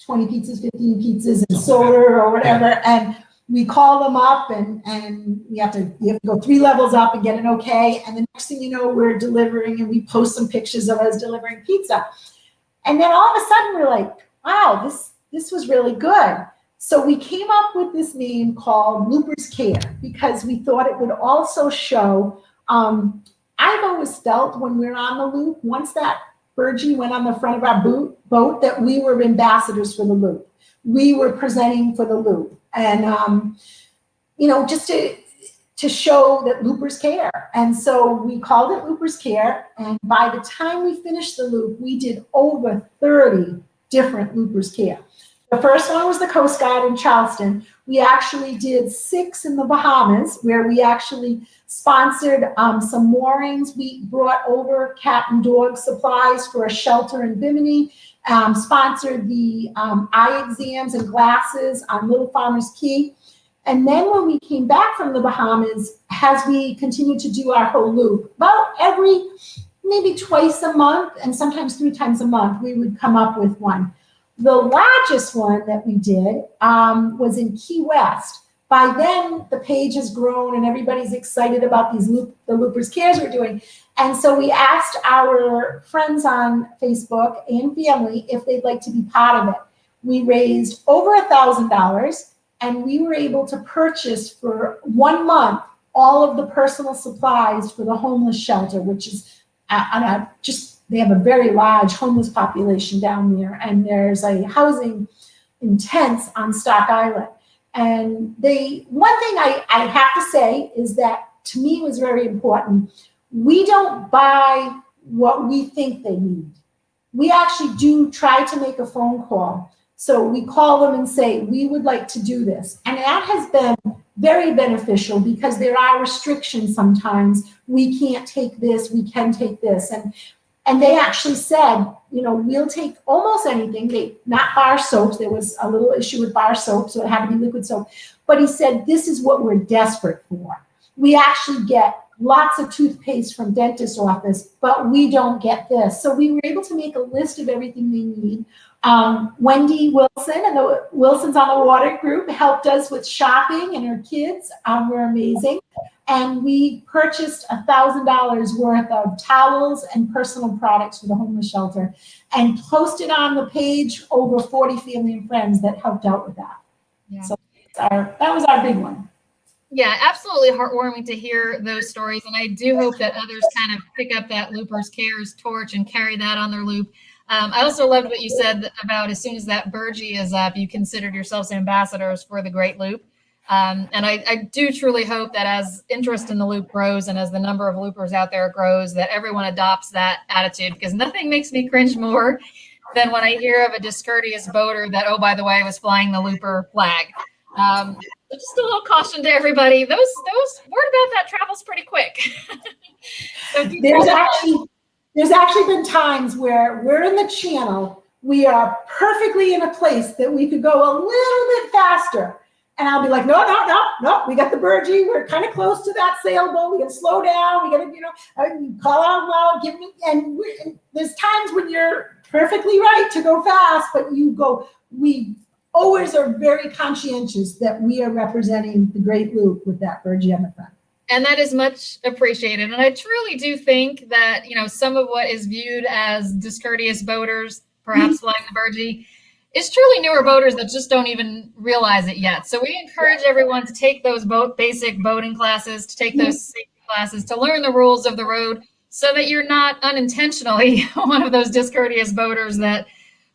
20 pizzas, 15 pizzas, and soda or whatever. And we call them up, and we have to go 3 levels up and get an okay. And the next thing you know, we're delivering, and we post some pictures of us delivering pizza. And then all of a sudden we're like, wow, this was really good. So we came up with this name called Loopers Care, because we thought it would also show, I've always felt when we're on the loop, once that Virgie went on the front of our boat, that we were ambassadors for the loop. We were presenting for the loop. And, just to show that loopers care. And so we called it Loopers Care. And by the time we finished the loop, we did over 30 different Loopers Care. The first one was the Coast Guard in Charleston. We actually did 6 in the Bahamas, where we actually sponsored some moorings. We brought over cat and dog supplies for a shelter in Bimini, sponsored the eye exams and glasses on Little Farmers Key. And then when we came back from the Bahamas, as we continued to do our whole loop, about maybe twice a month, and sometimes 3 times a month, we would come up with one. The largest one that we did was in Key West. By then, the page has grown and everybody's excited about the Loopers Cares we're doing. And so we asked our friends on Facebook and family if they'd like to be part of it. We raised over $1,000, and we were able to purchase for 1 month all of the personal supplies for the homeless shelter, which is they have a very large homeless population down there, and there's a housing intense on Stock Island. And one thing I have to say is that to me was very important. We don't buy what we think they need. We actually do try to make a phone call. So we call them and say, we would like to do this. And that has been very beneficial, because there are restrictions sometimes. We can't take this, we can take this. And they actually said, we'll take almost anything, not bar soaps. There was a little issue with bar soap, so it had to be liquid soap. But he said, this is what we're desperate for. We actually get lots of toothpaste from dentist's office, but we don't get this. So we were able to make a list of everything they need. Wendy Wilson and the Wilsons on the Water group helped us with shopping, and her kids were amazing. And we purchased $1,000 worth of towels and personal products for the homeless shelter, and posted on the page over 40 family and friends that helped out with that. Yeah. So That was our big one. Yeah, absolutely heartwarming to hear those stories. And I do hope that others kind of pick up that Loopers Cares torch and carry that on their loop. I also loved what you said about as soon as that burgee is up, you considered yourselves ambassadors for the Great Loop. And I do truly hope that as interest in the loop grows and as the number of loopers out there grows, that everyone adopts that attitude, because nothing makes me cringe more than when I hear of a discourteous boater that, oh, by the way, was flying the looper flag. Just a little caution to everybody. Those word about that travels pretty quick. So there's actually been times where we're in the channel, we are perfectly in a place that we could go a little bit faster. And I'll be like, no, we got the burgee. We're kind of close to that sailboat. We got to slow down. We got to, call out loud, give me, and there's times when you're perfectly right to go fast, but we always are very conscientious that we are representing the Great Loop with that burgee on the front. And that is much appreciated. And I truly do think that, some of what is viewed as discourteous boaters, perhaps flying the burgee, is truly newer boaters that just don't even realize it yet. So we encourage everyone to take those basic boating classes, to take those safety classes, to learn the rules of the road so that you're not unintentionally one of those discourteous boaters that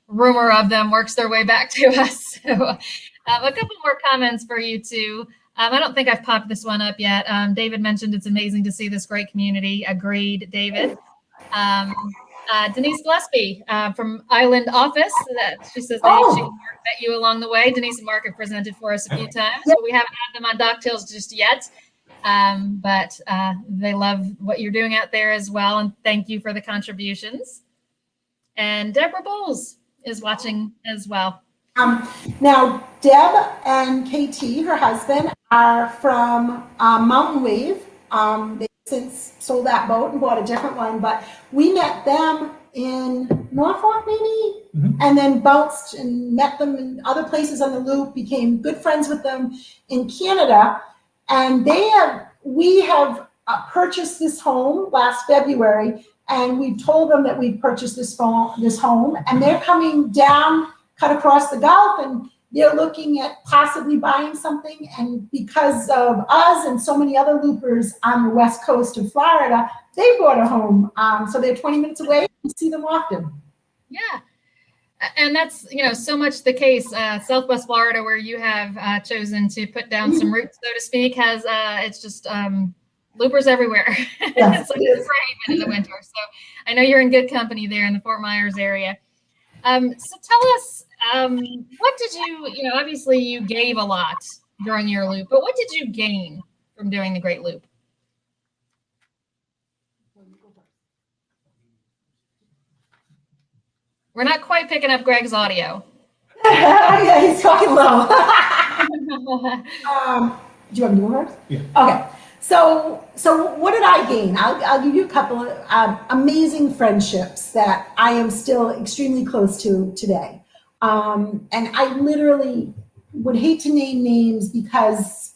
rumor of them works their way back to us. So a couple more comments for you two. I don't think I've popped this one up yet. David mentioned it's amazing to see this great community. Agreed, David. Denise Gillespie from Island Office. She says she met you along the way. Denise and Mark have presented for us a few times, but we haven't had them on DockTales just yet. But they love what you're doing out there as well, and thank you for the contributions. And Deborah Bowles is watching as well. Now, Deb and KT, her husband, are from Mountain Wave. They since sold that boat and bought a different one, but we met them in Norfolk, maybe, and then bounced and met them in other places on the loop, became good friends with them in Canada. And we have purchased this home last February, and we told them that we purchased this home, and they're coming down, cut across the Gulf, and they're looking at possibly buying something. And because of us and so many other loopers on the west coast of Florida, they bought a home. So they're 20 minutes away. We see them often. Yeah. And that's, so much the case. Southwest Florida, where you have chosen to put down some roots, so to speak, has it's just loopers everywhere. Yes, it's like it's rain in the winter. So I know you're in good company there in the Fort Myers area. So tell us, what did you, obviously you gave a lot during your loop, but what did you gain from doing the Great Loop? We're not quite picking up Greg's audio. Yeah, he's talking low. Do you want me to work? Yeah. Okay. So what did I gain? I'll give you a couple of amazing friendships that I am still extremely close to today. And I literally would hate to name names because,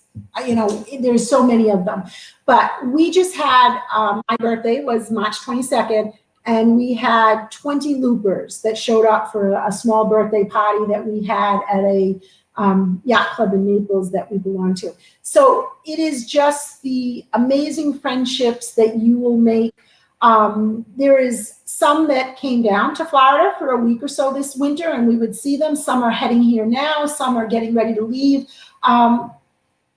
there's so many of them. But we just had, my birthday was March 22nd, and we had 20 loopers that showed up for a small birthday party that we had at a yacht club in Naples that we belong to. So it is just the amazing friendships that you will make. There is some that came down to Florida for a week or so this winter, and we would see them. Some are heading here now. Some are getting ready to leave.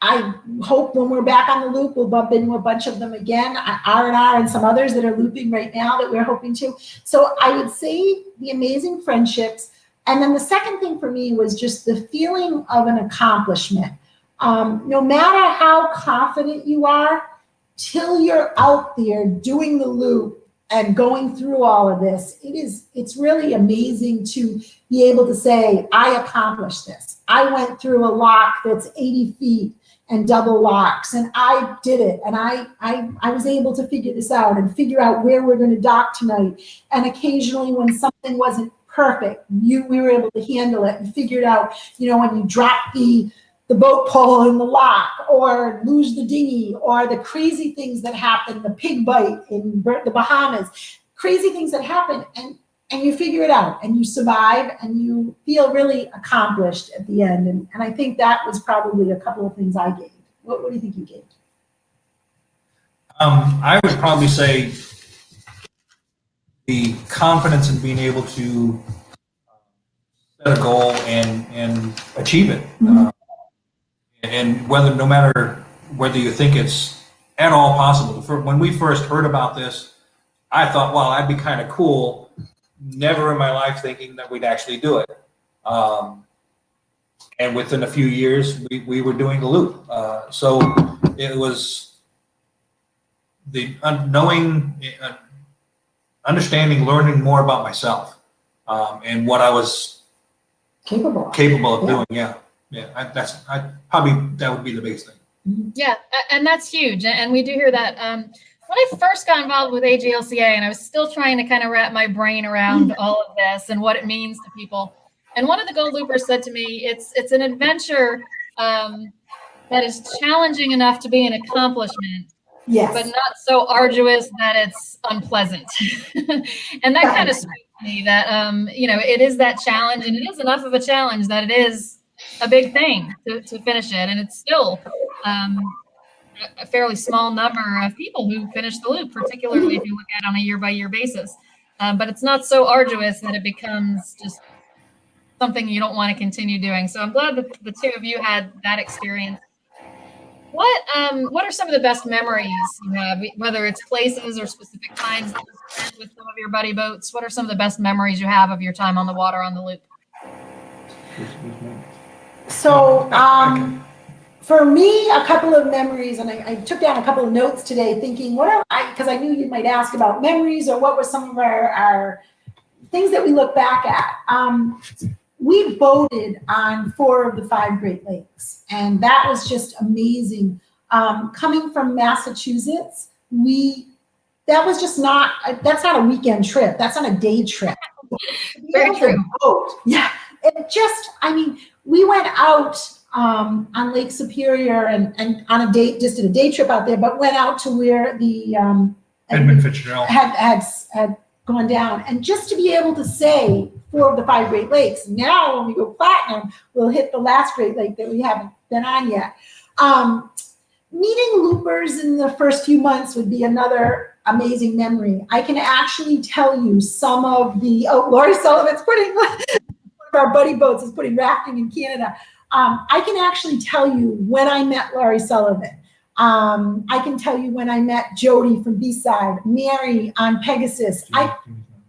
I hope when we're back on the loop, we'll bump into a bunch of them again, R&R and some others that are looping right now that we're hoping to. So I would say the amazing friendships. And then the second thing for me was just the feeling of an accomplishment. No matter how confident you are, till you're out there doing the loop and going through all of this, it's really amazing to be able to say, I accomplished this. I went through a lock that's 80 feet and double locks, and I did it. And I was able to figure this out and figure out where we're going to dock tonight. And occasionally when something wasn't perfect, we were able to handle it and figure it out, when you drop the boat pole in the lock or lose the dinghy or the crazy things that happen, the pig bite in the Bahamas, crazy things that happen. and you figure it out, and you survive, and you feel really accomplished at the end. And I think that was probably a couple of things I gained. What do you think you gained? I would probably say the confidence in being able to set a goal and achieve it. Mm-hmm. And no matter whether you think it's at all possible. When we first heard about this, I thought, well, that'd be kind of cool. Never in my life thinking that we'd actually do it. And within a few years, we were doing the loop. So it was the understanding, learning more about myself and what I was capable of doing. Yeah. That would be the biggest thing. Yeah, and that's huge. And we do hear that. When I first got involved with AGLCA, and I was still trying to kind of wrap my brain around all of this and what it means to people. And one of the Gold Loopers said to me, it's an adventure that is challenging enough to be an accomplishment, yes, but not so arduous that it's unpleasant. And that kind of speaks to me that, it is that challenge, and it is enough of a challenge that it is a big thing to finish it. And it's still a fairly small number of people who finish the loop, particularly if you look at it on a year-by-year basis. But it's not so arduous that it becomes just something you don't want to continue doing. So I'm glad that the two of you had that experience. What are some of the best memories you have, whether it's places or specific times that you spent with some of your buddy boats? What are some of the best memories you have of your time on the water on the loop? So for me, a couple of memories, and I took down a couple of notes today thinking, because I knew you might ask about memories or what were some of our things that we look back at. We boated on 4 of the 5 Great Lakes, and that was just amazing. Coming from Massachusetts, that's not a weekend trip. That's not a day trip. Very true. Yeah. We went out on Lake Superior and on a date, just did a day trip out there, but went out to where the Edmund Fitzgerald had gone down. And just to be able to say 4 of the 5 Great Lakes. Now, when we go platinum, we'll hit the last Great Lake that we haven't been on yet. Meeting loopers in the first few months would be another amazing memory. I can actually tell you some of the, Lori Sullivan's putting, one of our buddy boats is putting rafting in Canada. I can actually tell you when I met Laurie Sullivan. I can tell you when I met Jody from B-Side, Mary on Pegasus.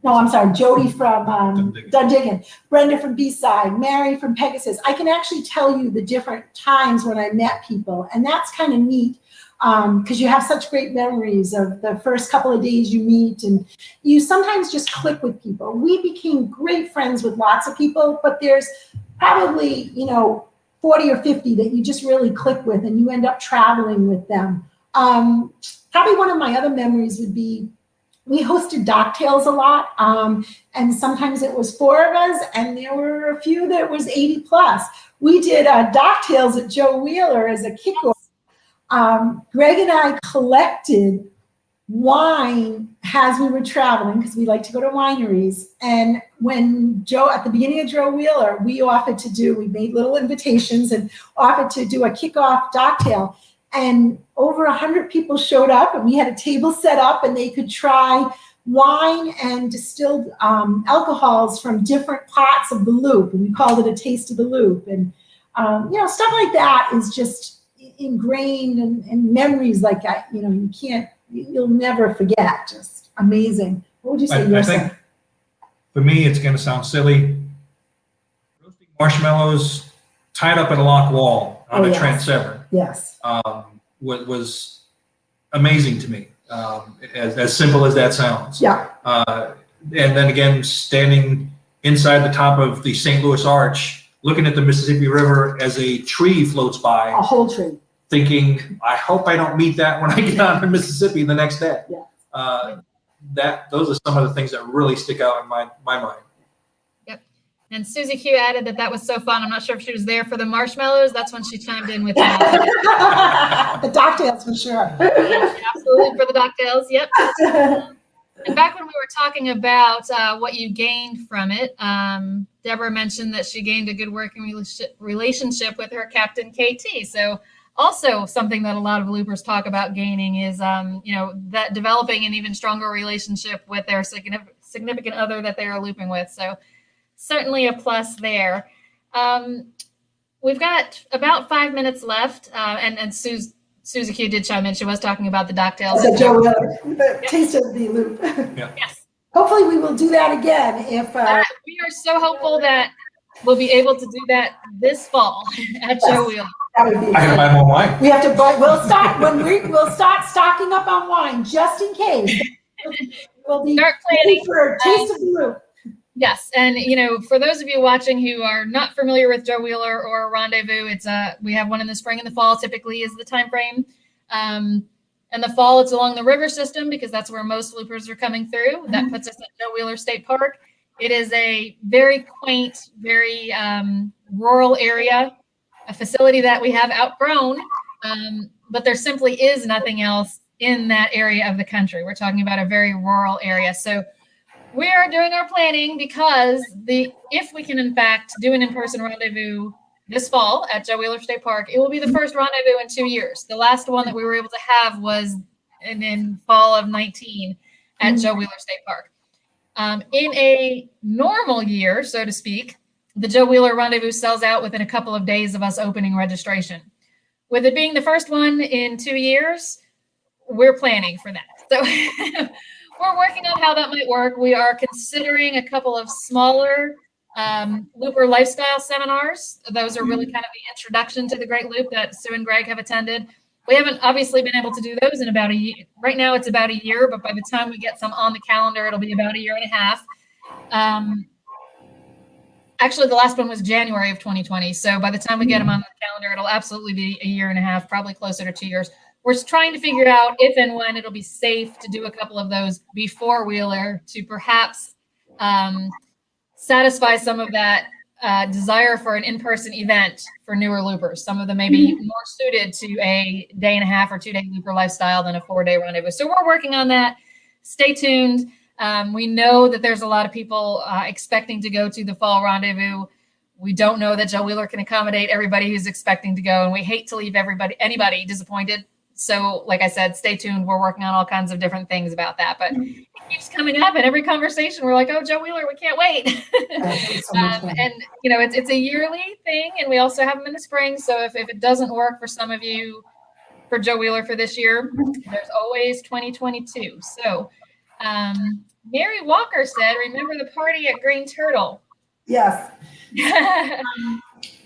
Jody from Dundigan, Brenda from B-Side, Mary from Pegasus. I can actually tell you the different times when I met people, and that's kind of neat because you have such great memories of the first couple of days you meet, and you sometimes just click with people. We became great friends with lots of people, but there's probably, 40 or 50 that you just really click with, and you end up traveling with them. Probably one of my other memories would be we hosted DockTales a lot, and sometimes it was 4 of us, and there were a few that was 80 plus. We did DockTales at Joe Wheeler as a kickoff. Greg and I collected wine as we were traveling because we like to go to wineries. And when at the beginning of Joe Wheeler, we made little invitations and offered to do a kickoff DockTale. And over 100 people showed up, and we had a table set up, and they could try wine and distilled alcohols from different parts of the loop. And we called it a taste of the loop. And, stuff like that is just ingrained in memories like that. You'll never forget. Just amazing. What would you say? I think for me, it's going to sound silly. Roasting marshmallows tied up at a lock wall on a Trent Severn. Yes. Was amazing to me, as simple as that sounds. Yeah. And then again, standing inside the top of the St. Louis Arch, looking at the Mississippi River as a tree floats by. A whole tree. Thinking, I hope I don't meet that when I get on to Mississippi the next day. Yeah. Those are some of the things that really stick out in my mind. And Susie Q added that was so fun. I'm not sure if she was there for the marshmallows. That's when she chimed in with that. The DockTales for sure. Absolutely, for the DockTales. Yep. And back when we were talking about what you gained from it, Deborah mentioned that she gained a good working relationship with her captain, KT. So also something that a lot of loopers talk about gaining is, that developing an even stronger relationship with their significant other that they are looping with. So certainly a plus there. We've got about 5 minutes left, and Susie Q did chime in. She was talking about the DockTales. So Joe Wheeler, the taste of the loop. Yes. Hopefully we will do that again if. We are so hopeful that we'll be able to do that this fall at Joe Wheeler. That would be. I can buy more wine. We have to buy. We'll start stocking up on wine just in case. We'll be Start planning for a taste of the loop. Yes, and for those of you watching who are not familiar with Joe Wheeler or Rendezvous, we have one in the spring and the fall. Typically, is the time frame. In the fall, it's along the river system because that's where most loopers are coming through. That puts us at Joe Wheeler State Park. It is a very quaint, very rural area, a facility that we have outgrown, but there simply is nothing else in that area of the country. We're talking about a very rural area. So we are doing our planning because if we can, in fact, do an in-person rendezvous this fall at Joe Wheeler State Park, it will be the first rendezvous in 2 years. The last one that we were able to have was in fall of 19 at Joe Wheeler State Park. In a normal year, so to speak, the Joe Wheeler rendezvous sells out within a couple of days of us opening registration. With it being the first one in 2 years, we're planning for that. So we're working on how that might work. We are considering a couple of smaller looper lifestyle seminars. Those are really kind of the introduction to the Great Loop that Sue and Greg have attended. We haven't obviously been able to do those in about a year. Right now it's about a year, but by the time we get some on the calendar, it'll be about a year and a half. Actually, the last one was January of 2020. So by the time we get them on the calendar, it'll absolutely be a year and a half, probably closer to 2 years. We're trying to figure out if and when it'll be safe to do a couple of those before Wheeler to perhaps satisfy some of that desire for an in-person event for newer loopers. Some of them may be more suited to a day and a half or 2 day looper lifestyle than a 4 day rendezvous. So we're working on that. Stay tuned. We know that there's a lot of people expecting to go to the fall rendezvous. We don't know that Joe Wheeler can accommodate everybody who's expecting to go, and we hate to leave anybody disappointed. So like I said, stay tuned. We're working on all kinds of different things about that, but it keeps coming up in every conversation. We're like, oh, Joe Wheeler, we can't wait. And it's a yearly thing, and we also have them in the spring. So if it doesn't work for some of you for Joe Wheeler for this year, there's always 2022. So Mary Walker said, remember the party at Green Turtle? Yes.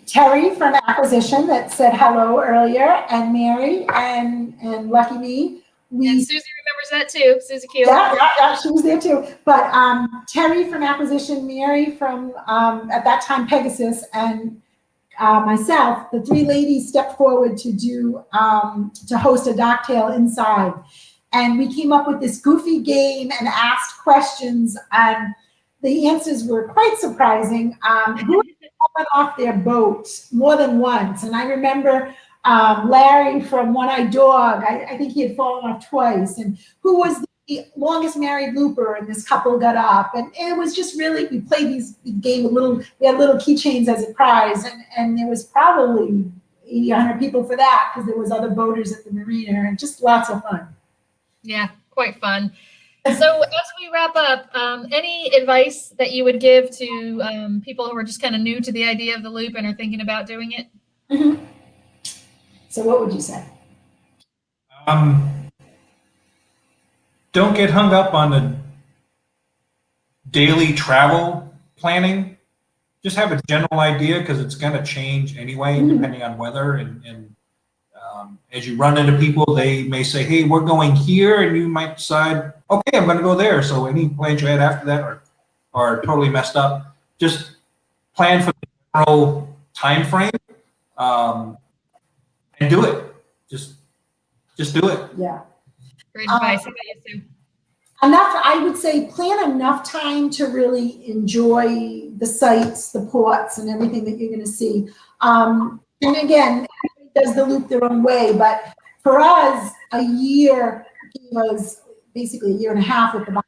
Terry from Acquisition that said hello earlier, and Mary and Lucky Me. And Susie remembers that too. Susie Q. Yeah, she was there too. But Terry from Acquisition, Mary from at that time Pegasus, and myself, the three ladies stepped forward to host a DockTale inside, and we came up with this goofy game and asked questions, and the answers were quite surprising. Who had fallen off their boat more than once? And I remember Larry from One Eyed Dog. I think he had fallen off twice. And who was the longest married looper? And this couple got up. And it was just really, we played we had little keychains as a prize. And there was probably 80, 100 people for that because there was other boaters at the marina, and just lots of fun. Yeah, quite fun. So as we wrap up, any advice that you would give to people who are just kind of new to the idea of the loop and are thinking about doing it? Mm-hmm. So what would you say? Don't get hung up on the daily travel planning. Just have a general idea, because it's going to change anyway, depending on weather. And as you run into people, they may say, hey, we're going here, and you might decide, okay, I'm going to go there. So any plans you had after that are totally messed up. Just plan for the general time frame and do it. Just do it. Yeah. Great advice. How about you, Sue? I would say plan enough time to really enjoy the sights, the ports, and everything that you're going to see. And again, does the loop their own way, but for us, a year was basically a year and a half with the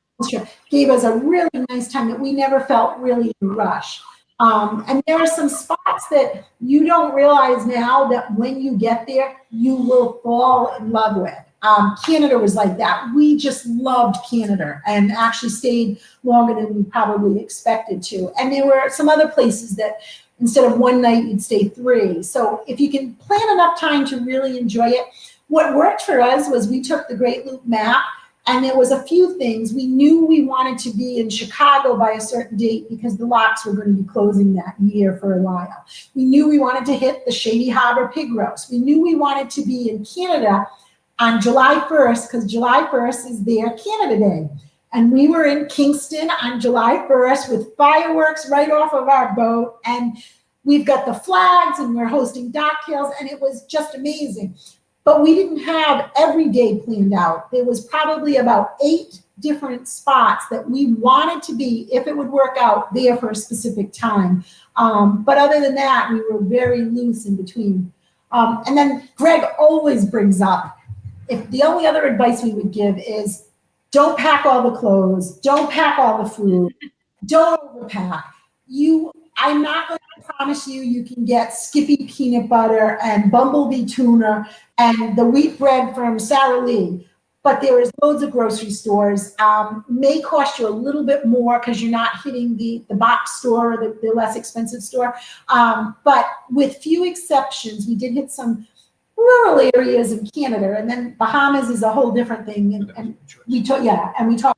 gave us a really nice time that we never felt really in a rush. And there are some spots that you don't realize now that when you get there, you will fall in love with. Canada was like that. We just loved Canada and actually stayed longer than we probably expected to. And there were some other places that instead of one night, you'd stay 3. So if you can plan enough time to really enjoy it, what worked for us was we took the Great Loop map, and there was a few things. We knew we wanted to be in Chicago by a certain date because the locks were going to be closing that year for a while. We knew we wanted to hit the Shady Harbor Pig Roast. We knew we wanted to be in Canada on July 1st because July 1st is their Canada Day. And we were in Kingston on July 1st with fireworks right off of our boat. And we've got the flags and we're hosting DockTales, and it was just amazing. But we didn't have every day planned out. There was probably about 8 different spots that we wanted to be, if it would work out, there for a specific time. But other than that, we were very loose in between. And then Greg always brings up, if the only other advice we would give is don't pack all the clothes, don't pack all the food, don't overpack. I'm not going to promise you can get Skippy peanut butter and Bumblebee tuna and the wheat bread from Sara Lee, but there is loads of grocery stores. May cost you a little bit more because you're not hitting the box store or the less expensive store. But with few exceptions, we did hit some rural areas in Canada, and then Bahamas is a whole different thing. And we talk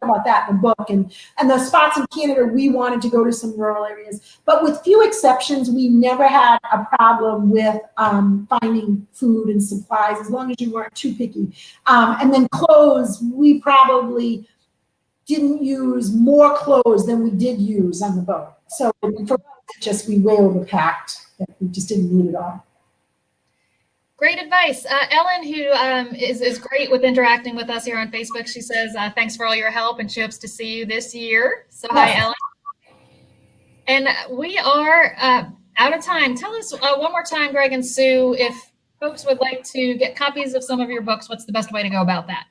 about that in the book. And the spots in Canada, we wanted to go to some rural areas, but with few exceptions, we never had a problem with finding food and supplies as long as you weren't too picky. And then clothes, we probably didn't use more clothes than we did use on the boat. So for us, we way overpacked. We just didn't need it all. Great advice. Ellen, who is great with interacting with us here on Facebook, she says, thanks for all your help, and she hopes to see you this year. So hi, Ellen. And we are out of time. Tell us one more time, Greg and Sue, if folks would like to get copies of some of your books, what's the best way to go about that?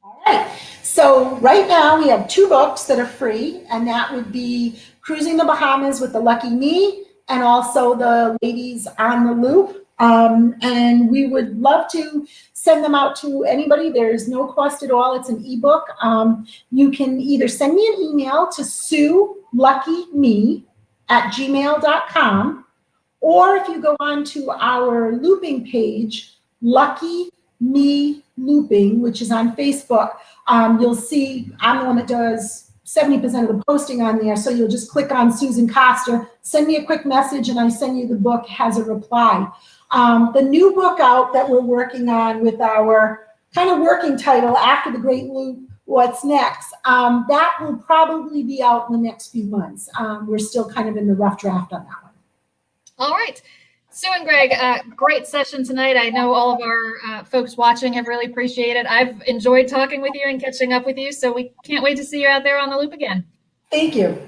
All right. So right now we have 2 books that are free, and that would be Cruising the Bahamas with the Lucky Me and also the Ladies on the Loop. And we would love to send them out to anybody. There's no cost at all. It's an ebook. You can either send me an email to sueluckymE@gmail.com, or if you go on to our looping page, Lucky Me Looping, which is on Facebook, you'll see I'm the one that does 70% of the posting on there. So you'll just click on Susan Costa, send me a quick message, and I send you the book, has a reply. The new book out that we're working on with our kind of working title, After the Great Loop, What's Next? That will probably be out in the next few months. We're still kind of in the rough draft on that one. All right. Sue and Greg, great session tonight. I know all of our folks watching have really appreciated it. I've enjoyed talking with you and catching up with you, so we can't wait to see you out there on the loop again. Thank you.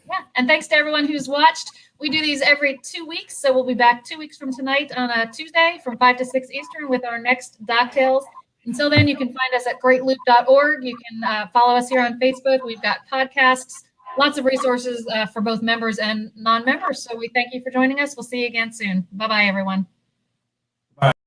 Yeah, and thanks to everyone who's watched. We do these every 2 weeks, so we'll be back 2 weeks from tonight on a Tuesday from 5 to 6 Eastern with our next DockTales. Until then, you can find us at greatloop.org. You can follow us here on Facebook. We've got podcasts, lots of resources for both members and non-members. So we thank you for joining us. We'll see you again soon. Bye-bye, everyone.